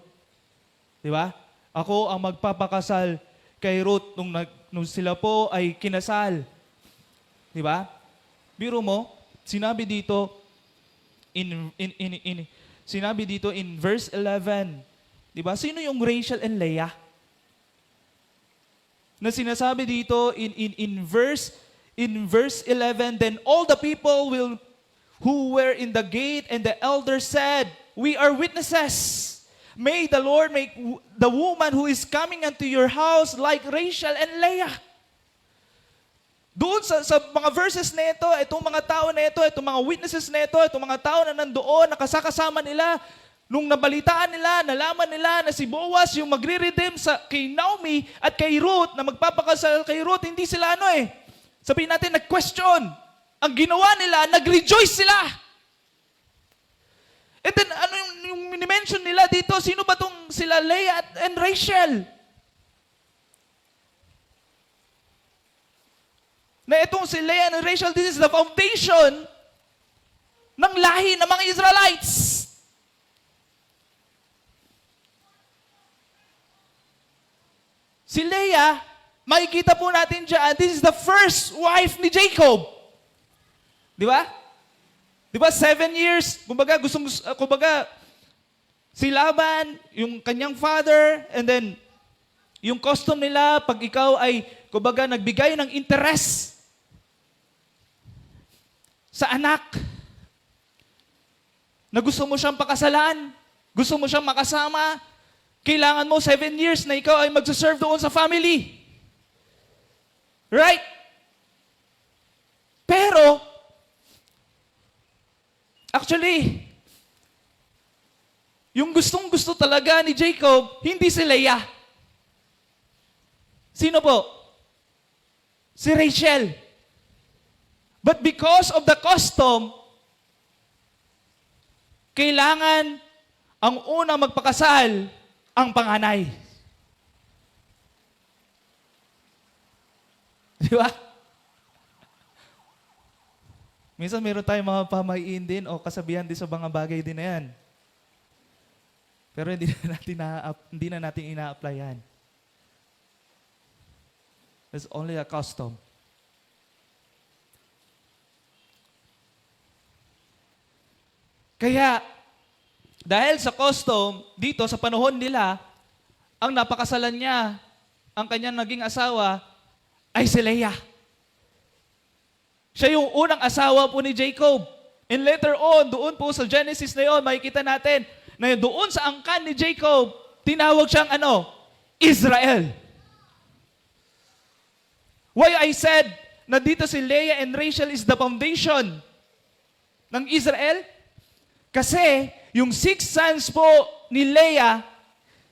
Di ba? Ako ang magpapakasal kay Ruth nung sila po ay kinasal. Di ba? Biro mo, sinabi dito in verse 11, di ba? Sino yung Rachel and Leah? Na sinasabi dito in verse 11, then all the people who were in the gate and the elders said, we are witnesses. May the Lord make the woman who is coming unto your house like Rachel and Leah. Doon sa mga verses na ito, itong mga tao na ito, itong mga witnesses na ito, itong mga tao na nandoon, nakasakasama nila, nung nabalitaan nila, nalaman nila na si Boaz yung magre-redeem kay Naomi at kay Ruth, na magpapakasal kay Ruth, hindi sila sabihin natin, nag-question. Ang ginawa nila, nag-rejoice sila. And then, ano yung minimension nila dito? Sino ba tong sila Leah and Rachel? Na itong si Leah and Rachel, this is the foundation ng lahi ng mga Israelites. Si Leah, makikita po natin dyan, this is the first wife ni Jacob. Di ba? Di ba, 7 years, kumbaga, si Laban, yung kanyang father, and then, yung custom nila, pag ikaw ay, kumbaga, nagbigay ng interest sa anak, na gusto mo siyang pakasalan, gusto mo siyang makasama, kailangan mo 7 years na ikaw ay magsaserve doon sa family. Right? Pero, actually, yung gustong-gusto talaga ni Jacob, hindi si Leah. Sino po? Si Rachel. But because of the custom, kailangan ang unang magpakasal ang panganay. Di ba? Minsan meron tayong mga pamahiin din o kasabihan din sa mga bagay din na yan. Pero hindi na natin ina-apply yan. It's only a custom. Kaya, dahil sa custom, dito sa panahon nila, ang napakasalan niya, ang kanyang naging asawa, ay si Leah. Siya yung unang asawa po ni Jacob. And later on, doon po sa Genesis na yun, makikita natin na doon sa angkan ni Jacob, tinawag siyang Israel. Why I said na dito si Leah and Rachel is the foundation ng Israel? Kasi yung 6 sons po ni Leah,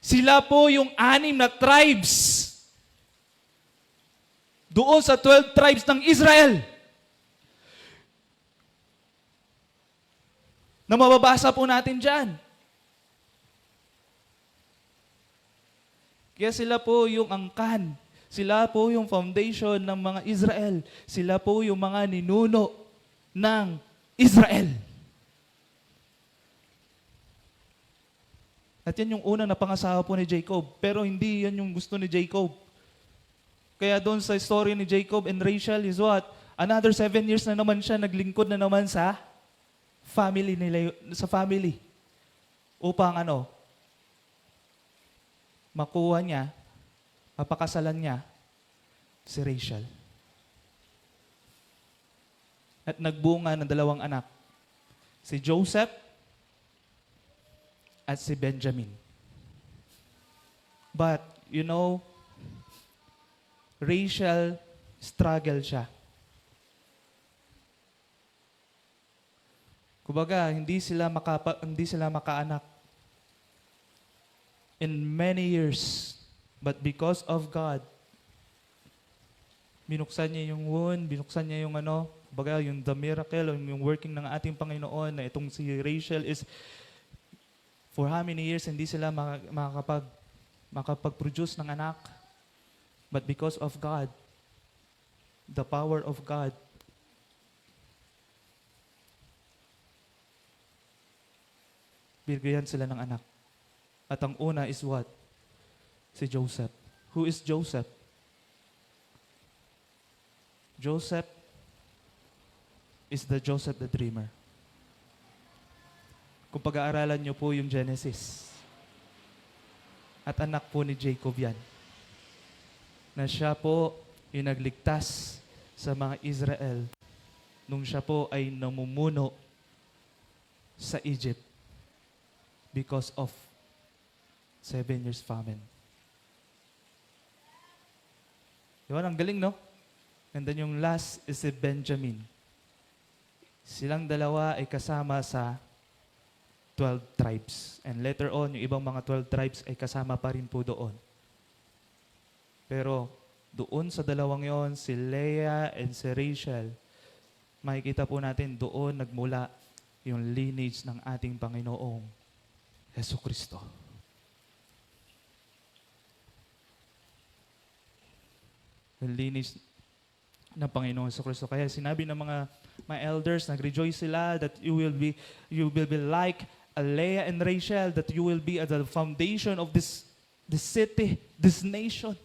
sila po yung 6 na tribes doon sa 12 tribes ng Israel. Na mababasa po natin dyan. Kaya sila po yung angkan. Sila po yung foundation ng mga Israel. Sila po yung mga ninuno ng Israel. At yan yung unang napangasawa po ni Jacob. Pero hindi yan yung gusto ni Jacob. Kaya doon sa story ni Jacob and Rachel is what? Another 7 years na naman siya, naglingkod na naman sa family nila, sa family. Upang makuha niya, mapakasalan niya si Rachel. At nagbunga ng 2 anak. Si Joseph at si Benjamin. But, Rachel struggle siya. Kumbaga, hindi sila makaanak in many years. But because of God, binuksan niya yung wound, binuksan niya yung kumbaga, yung the miracle, yung working ng ating Panginoon, na itong si Rachel is for how many years hindi sila makapag-produce ng anak. But because of God, the power of God, bigyan sila ng anak. At ang una is what? Si Joseph. Who is Joseph? Joseph is the Joseph the Dreamer. Kung pag-aaralan niyo po yung Genesis, at anak po ni Jacob yan, na siya po yung nagligtas sa mga Israel nung siya po ay namumuno sa Egypt because of 7 years famine. Diba? Ang galing, no? And then yung last is si Benjamin. Silang dalawa ay kasama sa 12 tribes. And later on, yung ibang mga 12 tribes ay kasama pa rin po doon. Pero doon sa dalawang yon, si Leah and si Rachel, makikita po natin doon nagmula yung lineage ng ating Panginoong Jesucristo. Yung lineage ng Panginoong Jesucristo. Kaya sinabi ng mga elders, nag-rejoice sila that you will be like a Leah and Rachel, that you will be at the foundation of this city, this nation.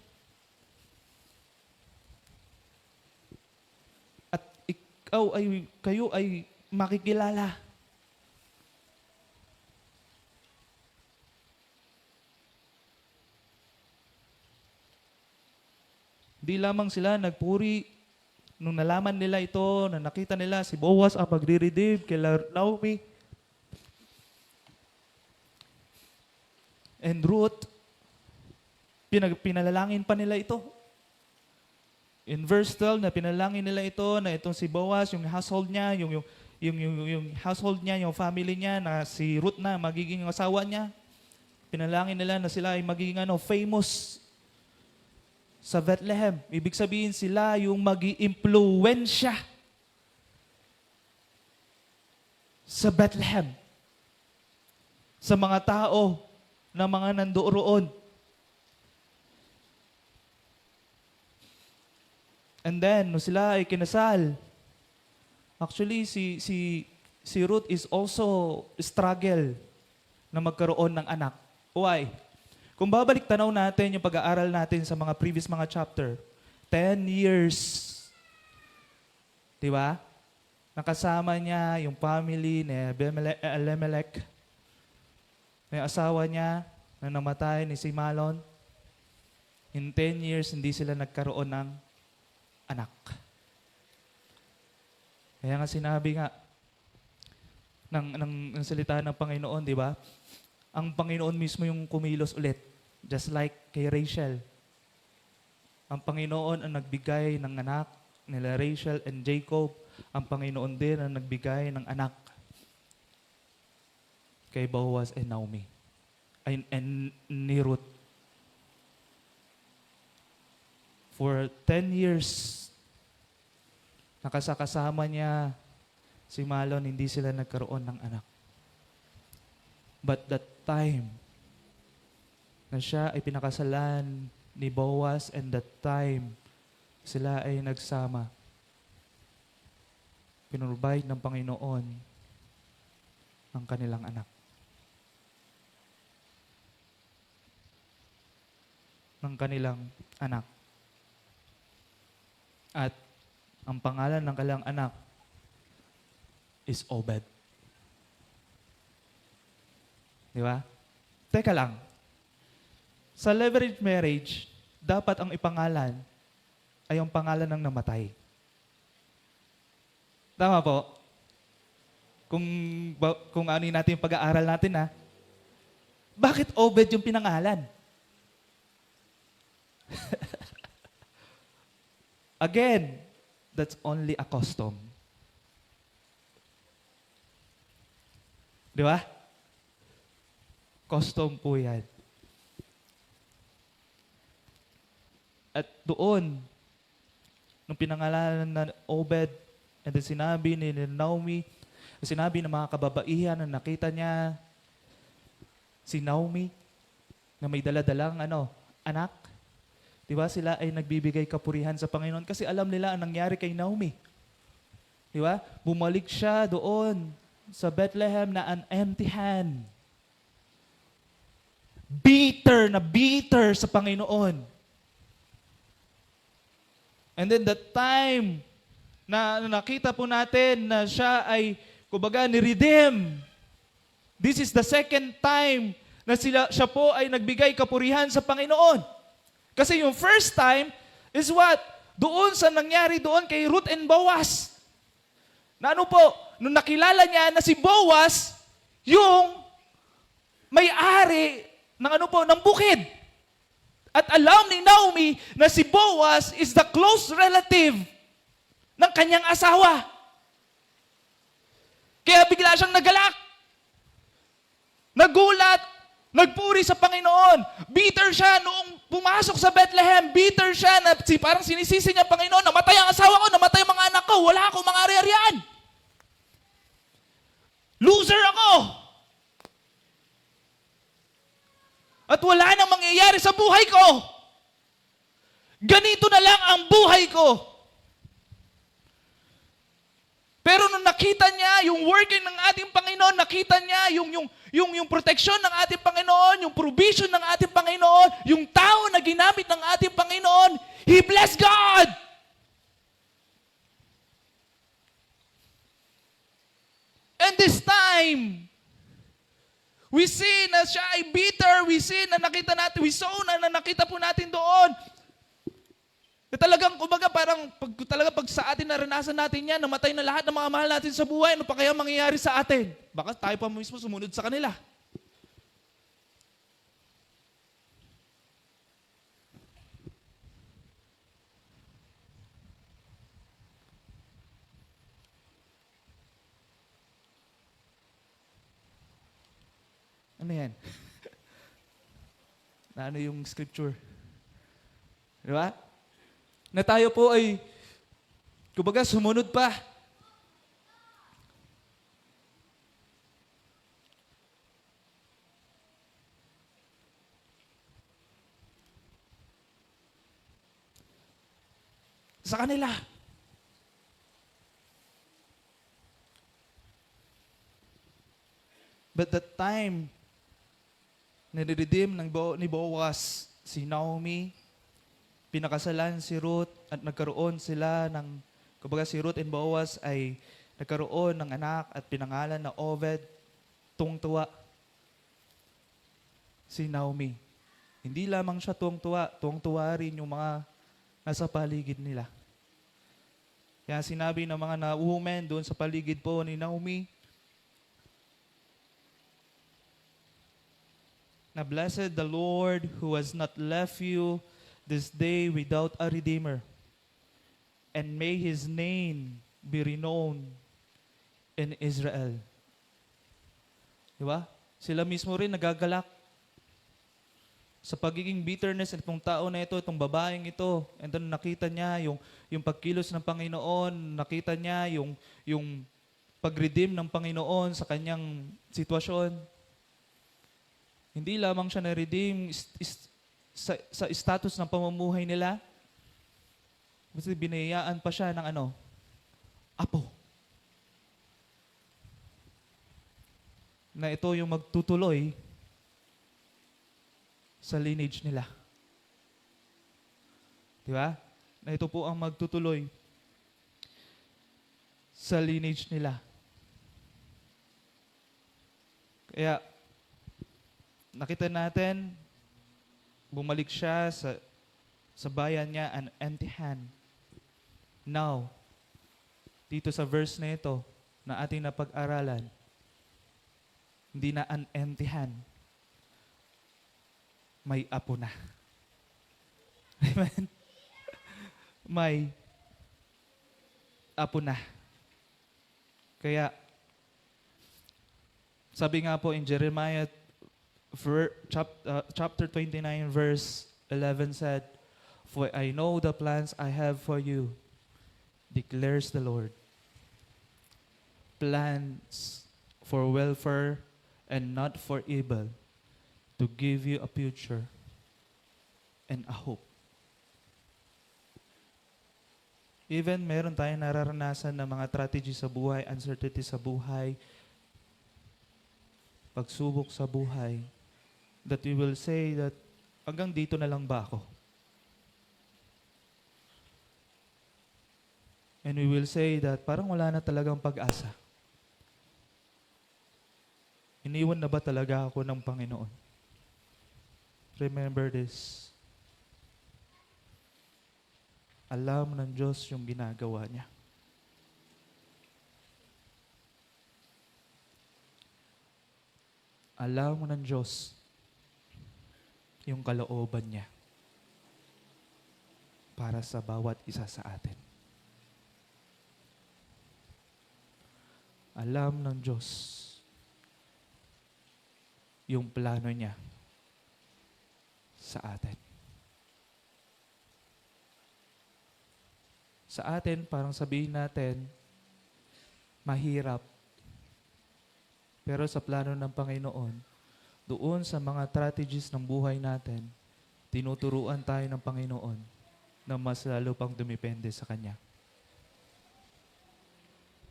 kayo ay makikilala. Di lamang sila nagpuri nung nalaman nila ito, na nakita nila si Boaz ang magre-redeem kay Naomi and Ruth, pinalalangin pa nila ito. In verse 12, na pinalangin nila ito, na itong si Boaz, yung household niya, yung household niya, yung family niya, na si Ruth na magiging asawa niya. Pinalangin nila na sila ay magiging famous sa Bethlehem. Ibig sabihin sila yung mag-i-impluwensya sa Bethlehem. Sa mga tao na mga nandoon. And then, no sila ay kinasal. Actually, si Ruth is also struggle na magkaroon ng anak. Why? Kung babalik tanaw natin yung pag-aaral natin sa mga previous mga chapter, 10 years. Diba? Nakasama niya yung family ni Elimelech, na yung asawa niya na namatay ni si Malon. In 10 years, hindi sila nagkaroon ng anak. Kaya nga sinabi nga ng salita ng Panginoon, di ba? Ang Panginoon mismo yung kumilos ulit. Just like kay Rachel. Ang Panginoon ang nagbigay ng anak nila Rachel and Jacob. Ang Panginoon din ang nagbigay ng anak kay Boaz and Naomi. And ni Ruth. For 10 years, nakasakasama niya si Malon, hindi sila nagkaroon ng anak. But that time na siya ay pinakasalan ni Boaz, and that time sila ay nagsama, pinrovide ng Panginoon ang kanilang anak. Ng kanilang anak. At ang pangalan ng kanilang anak is Obed. Di ba? Teka lang. Sa levirate marriage, dapat ang ipangalan ay ang pangalan ng namatay. Tama po? Kung ano natin yung pag-aaral natin, ha? Bakit Obed yung pinangalan? Again, that's only a custom. Di ba? Custom po yan. At doon, nung pinangalanan na Obed, and then sinabi ni Naomi, sinabi ng mga kababaihan na nakita niya si Naomi, na may daladalang anak. Diba? Sila ay nagbibigay kapurihan sa Panginoon kasi alam nila ang nangyari kay Naomi. Diba? Bumalik siya doon sa Bethlehem na an empty hand. Bitter sa Panginoon. And then the time na nakita po natin na siya ay, kumbaga, ni-redeem. This is the second time na siya po ay nagbigay kapurihan sa Panginoon. Kasi yung first time is what? Doon sa nangyari doon kay Ruth and Boaz. Na nung nakilala niya na si Boaz, yung may-ari ng bukid. At alam ni Naomi na si Boaz is the close relative ng kanyang asawa. Kaya bigla siyang nagalak. Nagulat. Nagpuri sa Panginoon. Bitter siya noong pumasok sa Bethlehem. Bitter siya na parang sinisisi niya, Panginoon, namatay ang asawa ko, namatay ang mga anak ko, wala akong mga ari-arian. Loser ako. At wala nang mangyayari sa buhay ko. Ganito na lang ang buhay ko. Pero nung nakita niya yung working ng ating Panginoon, nakita niya yung proteksyon ng ating Panginoon, yung provision ng ating Panginoon, yung tao na ginamit ng ating Panginoon, he blessed God. this time, we see na siya ay bitter. We see na nakita natin, we saw na nakita po natin doon. Na talagang, kumbaga, parang pag sa atin naranasan natin yan, namatay na lahat ng mga mahal natin sa buhay, ano pa kaya mangyayari sa atin? Baka tayo pa mismo sumunod sa kanila. Ano yan? Na ano yung scripture? Di ba? Na tayo po ay, kumbaga, sumunod pa. Sa kanila. But that time, nire-redeem ni Boaz si Naomi, pinakasalan si Ruth at nagkaroon sila ng, kumbaga si Ruth and Boaz ay nagkaroon ng anak at pinangalan na Obed. Tuwang-tuwa si Naomi. Hindi lamang siya tuwang-tuwa rin yung mga nasa paligid nila. Kaya sinabi ng mga women doon sa paligid po ni Naomi, na blessed the Lord who has not left you this day without a redeemer, and may His name be renowned in Israel. Diba? Sila mismo rin nagagalak sa pagiging bitterness itong tao na ito, itong babaeng ito. And then nakita niya yung pagkilos ng Panginoon, nakita niya yung pag-redeem ng Panginoon sa kanyang sitwasyon. Hindi lamang siya na-redeem sa status ng pamumuhay nila. Kasi binayaan pa siya ng apo. Na ito yung magtutuloy sa lineage nila. Di ba? Na ito po ang magtutuloy sa lineage nila. Kaya, nakita natin, bumalik siya sa bayan niya, an empty hand. Now, dito sa verse na ito, na ating napag-aralan, hindi na an empty hand. May apo na. Amen? May apo na. Kaya, sabi nga po in Jeremiah chapter 29 verse 11 said, "For I know the plans I have for you, declares the Lord. Plans for welfare and not for evil, to give you a future and a hope." Even meron tayong nararanasan na mga strategy sa buhay, uncertainty sa buhay, pagsubok sa buhay, that we will say that hanggang dito na lang ba ako? And we will say that parang wala na talagang pag-asa. Iniwan na ba talaga ako ng Panginoon? Remember this. Alam ng Diyos yung ginagawa niya. Alam ng Diyos yung kalooban niya para sa bawat isa sa atin. Alam ng Diyos yung plano niya sa atin. Sa atin, parang sabihin natin, mahirap. Pero sa plano ng Panginoon, doon sa mga strategies ng buhay natin, tinuturuan tayo ng Panginoon na mas lalo pang dumipende sa Kanya.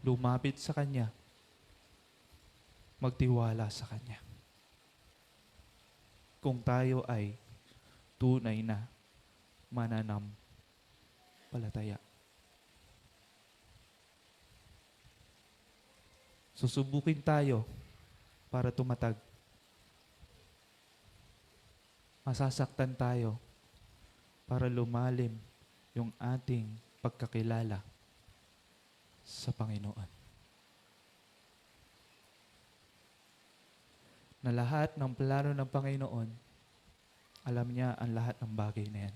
Lumapit sa Kanya. Magtiwala sa Kanya. Kung tayo ay tunay na mananampalataya. Susubukin tayo para tumatag. Masasaktan tayo para lumalim yung ating pagkakilala sa Panginoon. Na lahat ng plano ng Panginoon, alam niya ang lahat ng bagay na yan.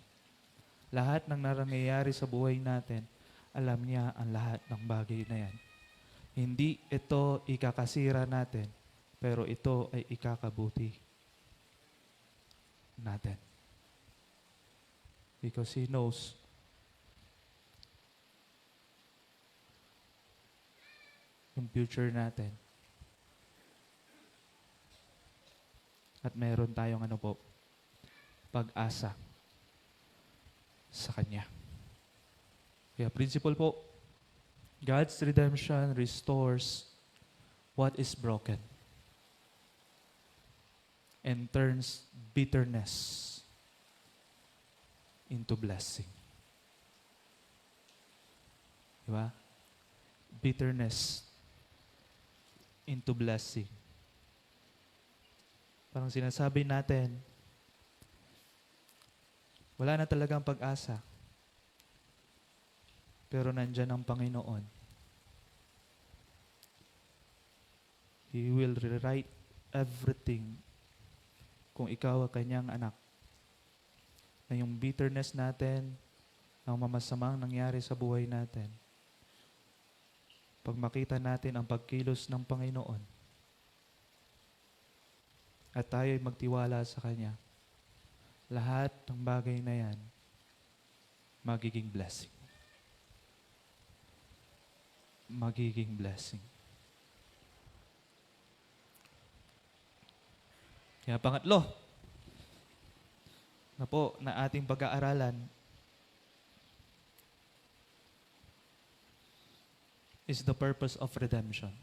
Lahat ng nangyayari sa buhay natin, alam niya ang lahat ng bagay na yan. Hindi ito ikakasira natin, pero ito ay ikakabuti natin. Because He knows yung future natin. At meron tayong pag-asa sa Kanya. Kaya principle po, God's redemption restores what is broken and turns bitterness into blessing. Diba? Bitterness into blessing. Parang sinasabi natin, wala na talagang pag-asa. Pero nandyan ang Panginoon. He will rewrite everything kung ikaw ang kanyang anak. Na yung bitterness natin, ang mamasamang nangyari sa buhay natin, pag makita natin ang pagkilos ng Panginoon, at tayo'y magtiwala sa Kanya, lahat ng bagay na yan, magiging blessing. Magiging blessing. Kaya pangatlo, na ating pag-aaralan is the purpose of redemption.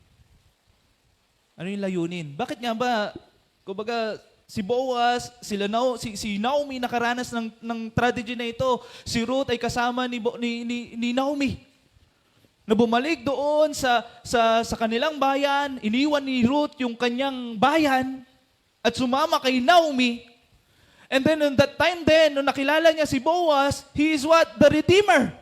Ano yung layunin? Bakit nga ba, kumbaga, si Boaz, si Naomi nakaranas ng tragedy na ito. Si Ruth ay kasama ni Naomi. Na bumalik doon sa kanilang bayan, iniwan ni Ruth yung kanyang bayan at sumama kay Naomi. And then on that time din, nung nakilala niya si Boaz, he is what? The Redeemer.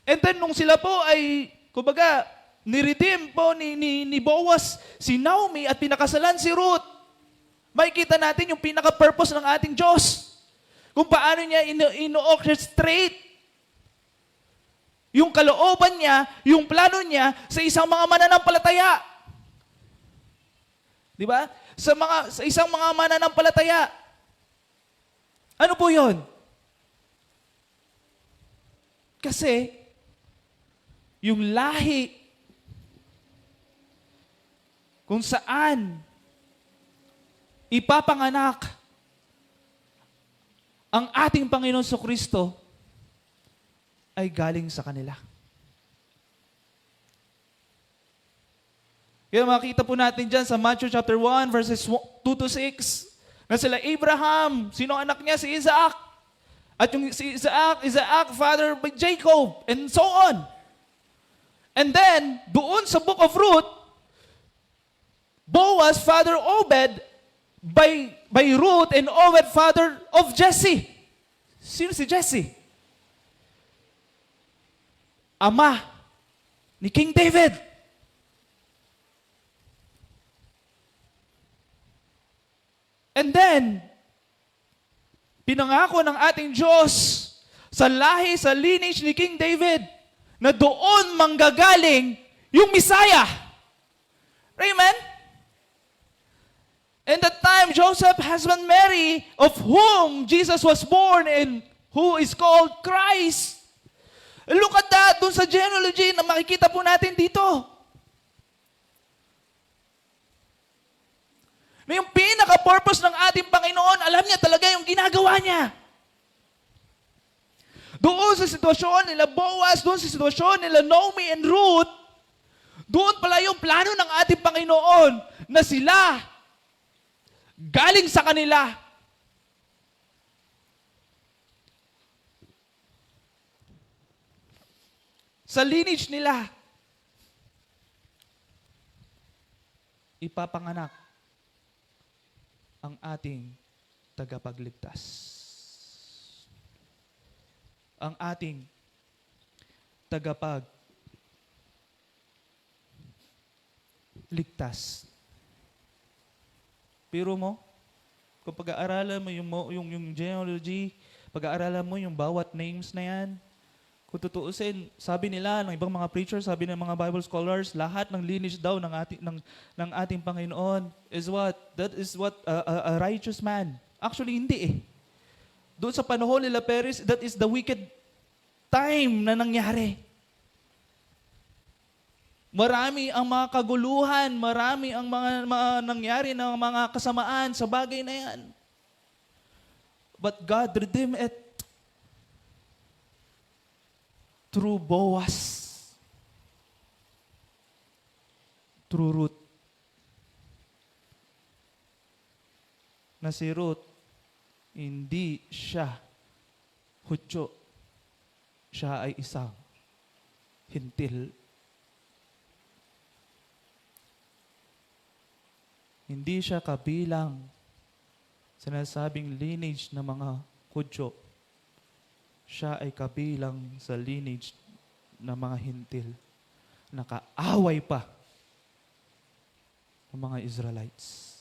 And then nung sila po ay, kumbaga, ni-redeem po ni Boaz si Naomi at pinakasalan si Ruth, makikita natin yung pinaka-purpose ng ating Diyos. Kung paano niya ino-orchestrate yung kalooban niya, yung plano niya sa isang mga mananampalataya. Di ba? Sa isang mga mananampalataya. Ano po yun? Kasi, yung lahi kung saan ipapanganak ang ating Panginoon Kristo ay galing sa kanila. Kaya makita po natin dyan sa Matthew chapter 1 verses 2 to 6 na sila Abraham, sino anak niya? Si Isaac. At yung si Isaac, father by Jacob, and so on. And then, doon sa book of Ruth, Boaz, father Obed, by Ruth, and Obed, father of Jesse. Sino si Jesse? Ama ni King David. And then, pinangako ng ating Diyos sa lahi, sa lineage ni King David, na doon manggagaling yung Messiah. Amen? And that time, Joseph husband Mary, of whom Jesus was born and who is called Christ. Look at that, dun sa genealogy na makikita po natin dito. Na yung pinaka-purpose ng ating Panginoon, alam niya talaga yung ginagawa niya. Doon sa sitwasyon nila Boaz, doon sa sitwasyon nila Naomi and Ruth, doon pala yung plano ng ating Panginoon na sila galing sa kanila. Sa lineage nila. ipapanganak ang ating tagapagligtas. Ang ating tagapagligtas. Pero mo, kung pag-aaralan mo yung genealogy, pag-aaralan mo yung bawat names na yan, kung tutuusin, sabi nila ng ibang mga preachers, sabi ng mga Bible scholars, lahat ng lineage daw ng ating Panginoon is what? That is what a righteous man. Actually, hindi eh. Doon sa panahon nila Peres, that is the wicked time na nangyari. Marami ang mga kaguluhan, marami ang mga nangyari ng mga kasamaan sa bagay na yan. But God redeemed it through Boaz, through Ruth. Na si Ruth, hindi siya Hudyo. Siya ay isang hintil. Hindi siya kabilang sinasabing lineage ng mga Hudyo. Siya ay kabilang sa lineage ng mga hintil. Nakaaway pa ng mga Israelites.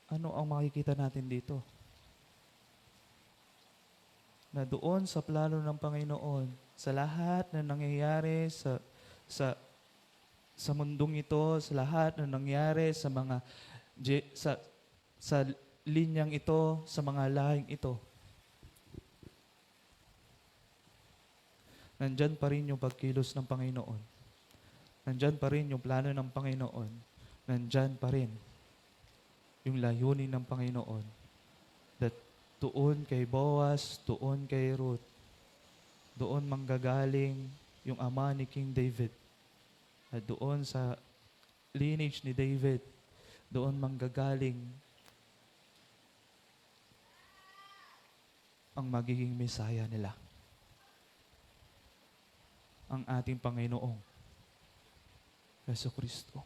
Ano ang makikita natin dito? Na doon sa plano ng Panginoon, sa lahat na nangyayari sa mundong ito, sa lahat na nangyari sa mga sa linyang ito, sa mga lahing ito, nandyan pa rin yung pagkilos ng Panginoon. Nandyan pa rin yung plano ng Panginoon. Nandyan pa rin yung layunin ng Panginoon. That doon kay Boaz, doon kay Ruth, doon manggagaling yung ama ni King David. At doon sa lineage ni David, doon manggagaling ang magiging Mesaya nila. Ang ating Panginoong Jesucristo.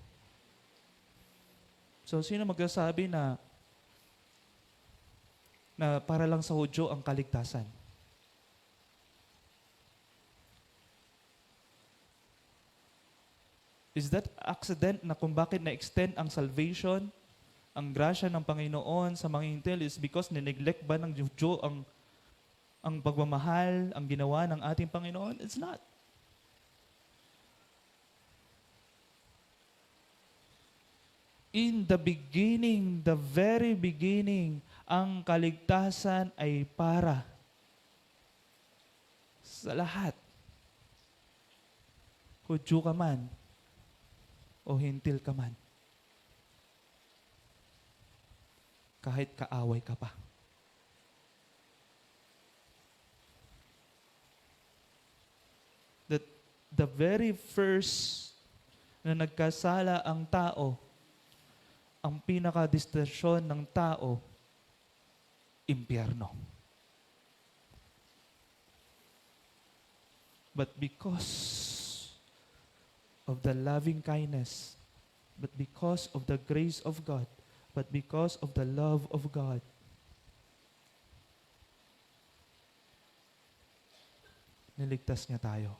So, sino magsasabi na para lang sa Hudyo ang kaligtasan? Is that accident na kung bakit na-extend ang salvation, ang grasya ng Panginoon sa mga hintil is because nineglect ba ng Hudyo ang pagmamahal, ang ginawa ng ating Panginoon? It's not. In the beginning, the very beginning, ang kaligtasan ay para sa lahat. Hudyo ka man, o hintil ka man. Kahit kaaway ka pa. That the very first na nagkasala ang tao, ang pinaka-destinasyon ng tao, impyerno. But because of the loving kindness, but because of the grace of God, but because of the love of God, niligtas niya tayo.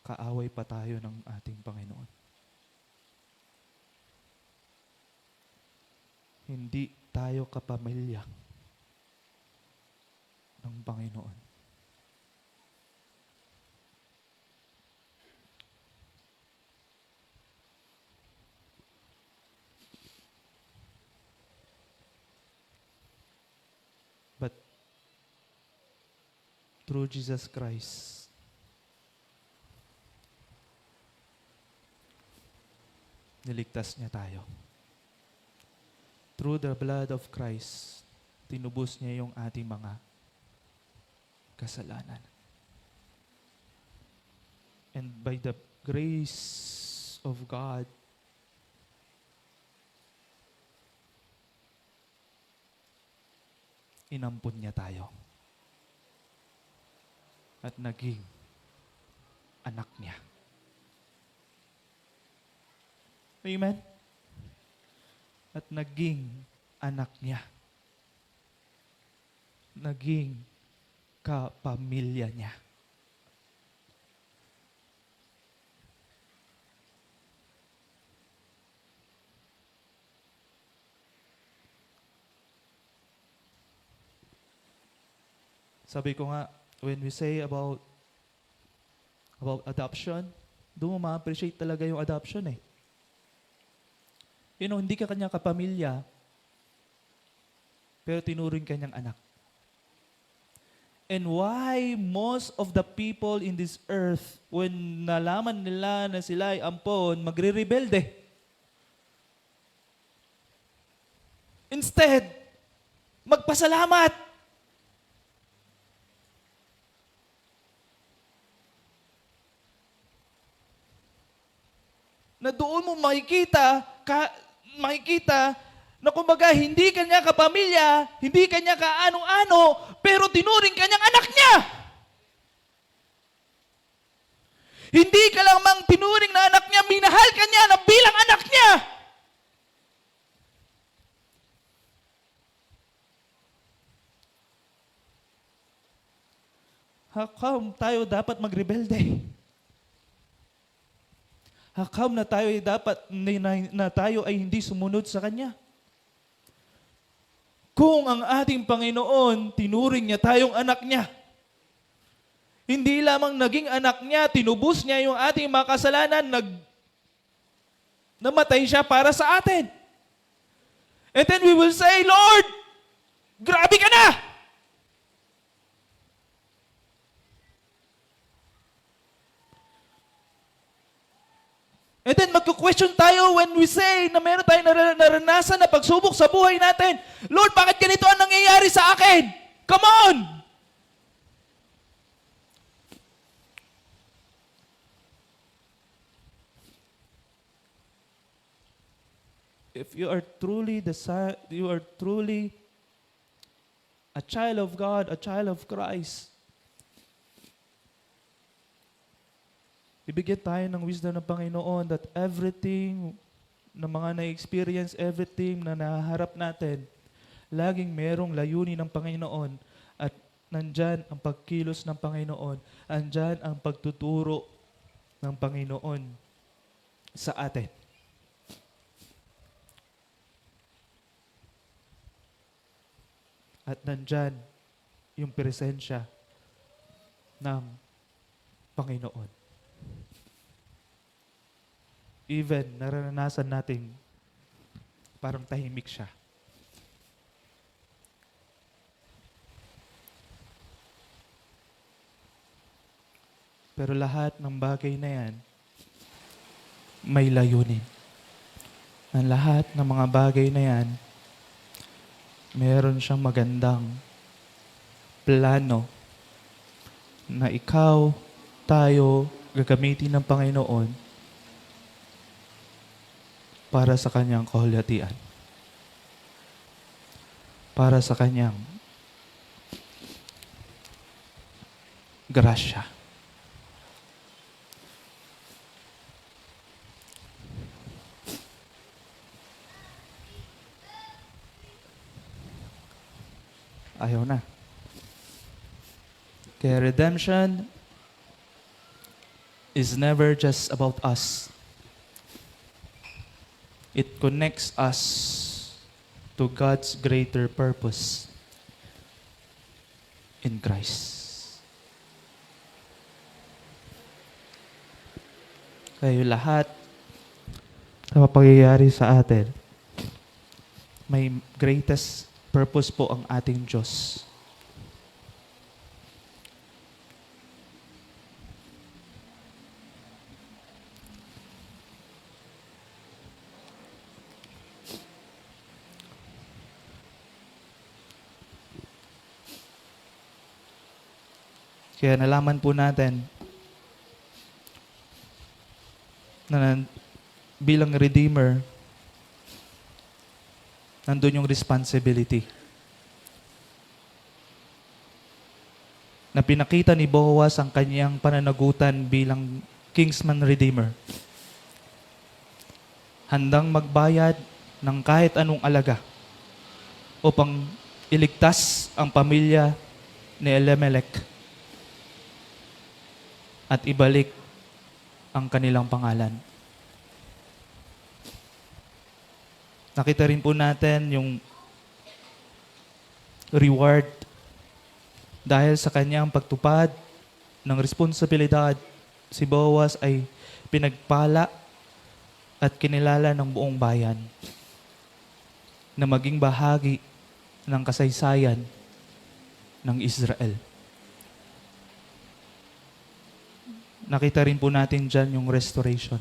Kaaway pa tayo ng ating Panginoon. Hindi tayo kapamilya ng Panginoon. But through Jesus Christ, niligtas niya tayo. Through the blood of Christ, tinubos niya yung ating mga kasalanan. And by the grace of God, inampun niya tayo at naging anak niya. Amen? At naging anak niya. Naging kapamilya niya. Sabi ko nga, when we say about adoption, doon mo ma-appreciate talaga yung adoption eh. You know, hindi ka kanya kapamilya, pero tinuring kanyang anak. And why most of the people in this earth, when nalaman nila na sila ay ampon, magre-rebelde? Instead, magpasalamat. Na doon mo makikita na kumbaga hindi kanya kapamilya, hindi kanya kaanong-ano, pero tinuring kanyang anak niya. Hindi ka lang mang tinuring na anak niya, minahal kanya na bilang anak niya. How come tayo dapat magrebelde? How come na tayo ay hindi sumunod sa Kanya? Kung ang ating Panginoon, tinuring niya tayong anak niya. Hindi lamang naging anak niya, tinubos niya yung ating mga kasalanan, namatay siya para sa atin. And then we will say, Lord, grabe ka na! And then magko-question tayo when we say na meron tayong naranasan na pagsubok sa buhay natin. Lord, bakit ganito ang nangyayari sa akin? Come on! If you are truly a child of God, a child of Christ, ibigyan tayo ng wisdom ng Panginoon that everything na mga na-experience, everything na naharap natin, laging merong layunin ng Panginoon at nandyan ang pagkilos ng Panginoon, andyan ang pagtuturo ng Panginoon sa atin. At nandyan yung presensya ng Panginoon. Even naranasan natin parang tahimik siya. Pero lahat ng bagay na yan may layunin. Ang lahat ng mga bagay na yan meron siyang magandang plano na ikaw, tayo, gagamitin ng Panginoon para sa kanyang kahulyatian. Para sa kanyang grasya. Ayaw na. Kaya redemption is never just about us. It connects us to God's greater purpose in Christ. Kaya lahat na pangyayari sa atin, may greatest purpose po ang ating Diyos. Kaya nalaman po natin na bilang Redeemer, nandun yung responsibility. na pinakita ni Boaz ang kanyang pananagutan bilang kinsman redeemer. Handang magbayad ng kahit anong alaga upang iligtas ang pamilya ni Elimelech at ibalik ang kanilang pangalan. Nakita rin po natin yung reward dahil sa kanyang pagtupad ng responsibilidad. Si Boaz ay pinagpala at kinilala ng buong bayan na maging bahagi ng kasaysayan ng Israel. Nakita rin po natin dyan yung restoration.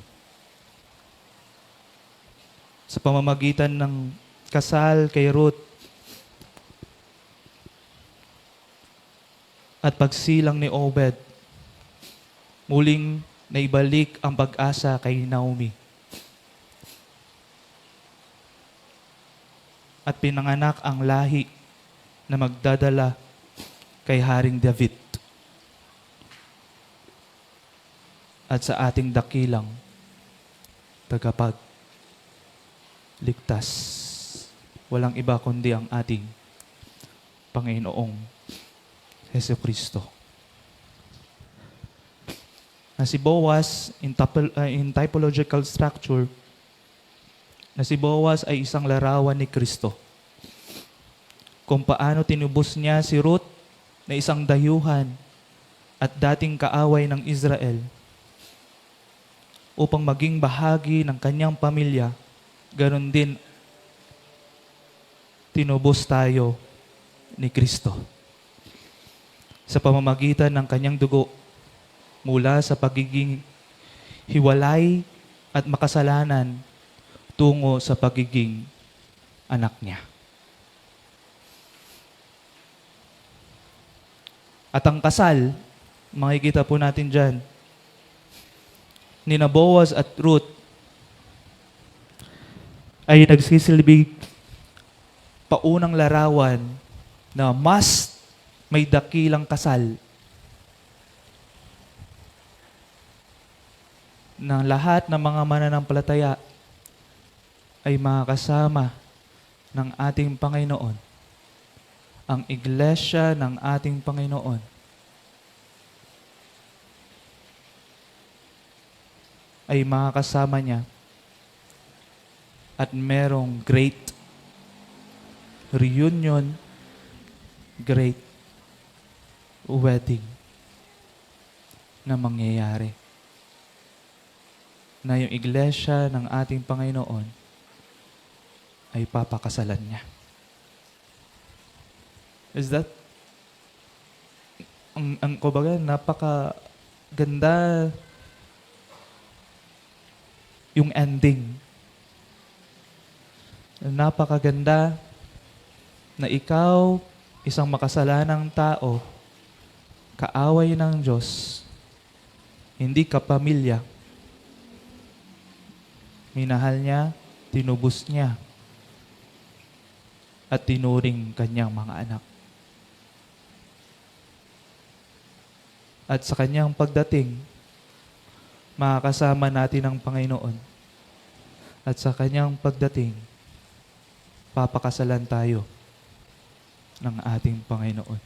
Sa pamamagitan ng kasal kay Ruth at pagsilang ni Obed, muling naibalik ang pag-asa kay Naomi. At pinanganak ang lahi na magdadala kay Haring David at sa ating dakilang tagapagligtas. Walang iba kundi ang ating Panginoong Jesucristo. Na si Boaz, in typological structure, na si Boaz ay isang larawan ni Kristo. Kung paano tinubos niya si Ruth na isang dayuhan at dating kaaway ng Israel upang maging bahagi ng kanyang pamilya, ganon din tinubos tayo ni Kristo. Sa pamamagitan ng kanyang dugo mula sa pagiging hiwalay at makasalanan tungo sa pagiging anak niya. At ang kasal, makikita po natin dyan, ni Boaz at Ruth ay nagsisilbing paunang larawan na mas may dakilang kasal ng lahat ng mga mananampalataya ay makakasama ng ating Panginoon, ang iglesia ng ating Panginoon. Ay makakasama niya at merong great reunion, great wedding na mangyayari. Na yung iglesia ng ating Panginoon ay papakasalan niya. Is that? Kumbaga, napakaganda yung ending. Napakaganda na ikaw, isang makasalanang tao, kaaway ng Diyos, hindi ka pamilya, minahal niya, tinubos niya, at tinuring kanyang mga anak. At sa kanyang pagdating, makakasama natin ang Panginoon. At sa kanyang pagdating, papakasalan tayo ng ating Panginoon.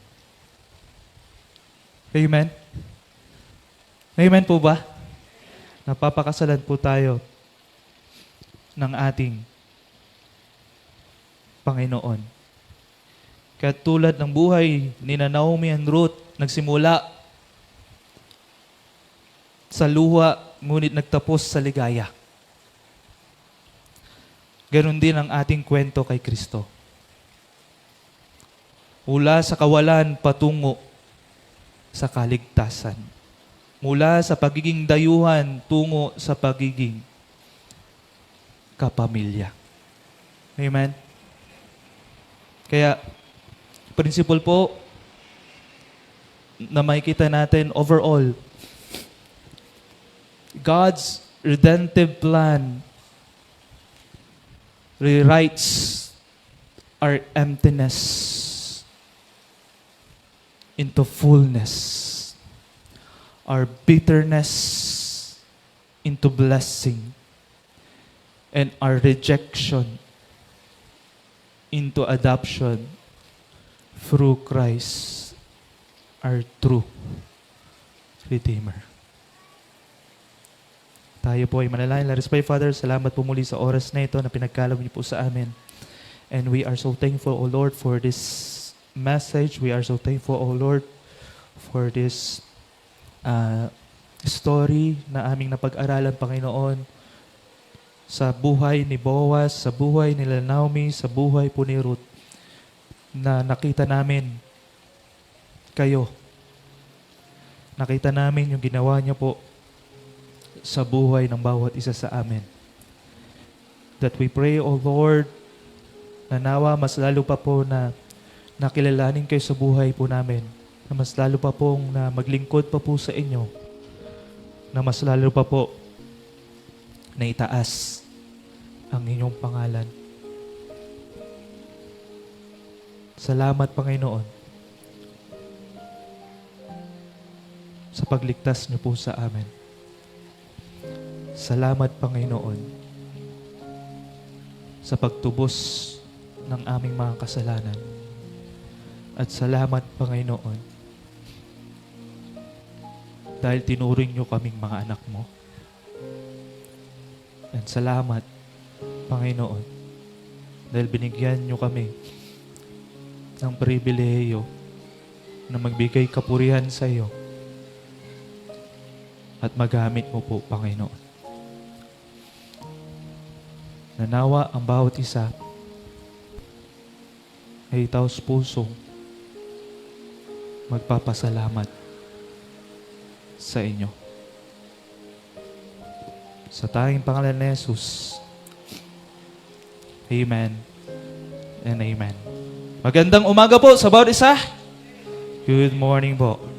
Amen? Amen po ba? Napapakasalan po tayo ng ating Panginoon. Kaya tulad ng buhay ni Naomi and Ruth, nagsimula sa luha, ngunit nagtapos sa ligaya. Ganon din ang ating kwento kay Kristo. Mula sa kawalan patungo sa kaligtasan. Mula sa pagiging dayuhan tungo sa pagiging kapamilya. Amen? Kaya, principle po na makikita natin overall, God's redemptive plan rewrites our emptiness into fullness, our bitterness into blessing, and our rejection into adoption through Christ, our true Redeemer. Tayo po ay manalangin. Let us pray. Father, salamat po muli sa oras na ito na pinagkaloob niyo po sa amin. And we are so thankful, O Lord, for this message. We are so thankful, O Lord, for this story na aming napag-aralan, Panginoon, sa buhay ni Boaz, sa buhay ni Naomi, sa buhay po ni Ruth, na nakita namin kayo. Nakita namin yung ginawa niyo po sa buhay ng bawat isa sa amin. That we pray, O Lord, na nawa mas lalo pa po na nakilalanin kayo sa buhay po namin, na mas lalo pa pong na maglingkod pa po sa inyo, na mas lalo pa po na itaas ang inyong pangalan. Salamat, Panginoon, sa pagligtas niyo po sa amin. Salamat, Panginoon, sa pagtubos ng aming mga kasalanan. At salamat, Panginoon, dahil tinuring niyo kaming mga anak mo. And salamat, Panginoon, dahil binigyan niyo kami ng pribilehiyo na magbigay kapurihan sa iyo at magamit mo po, Panginoon. Nanawa ang bawat isa ay taos pusong magpapasalamat sa inyo. Sa tanging pangalan ni Jesus. Amen and amen. Magandang umaga po sa bawat isa. Good morning po.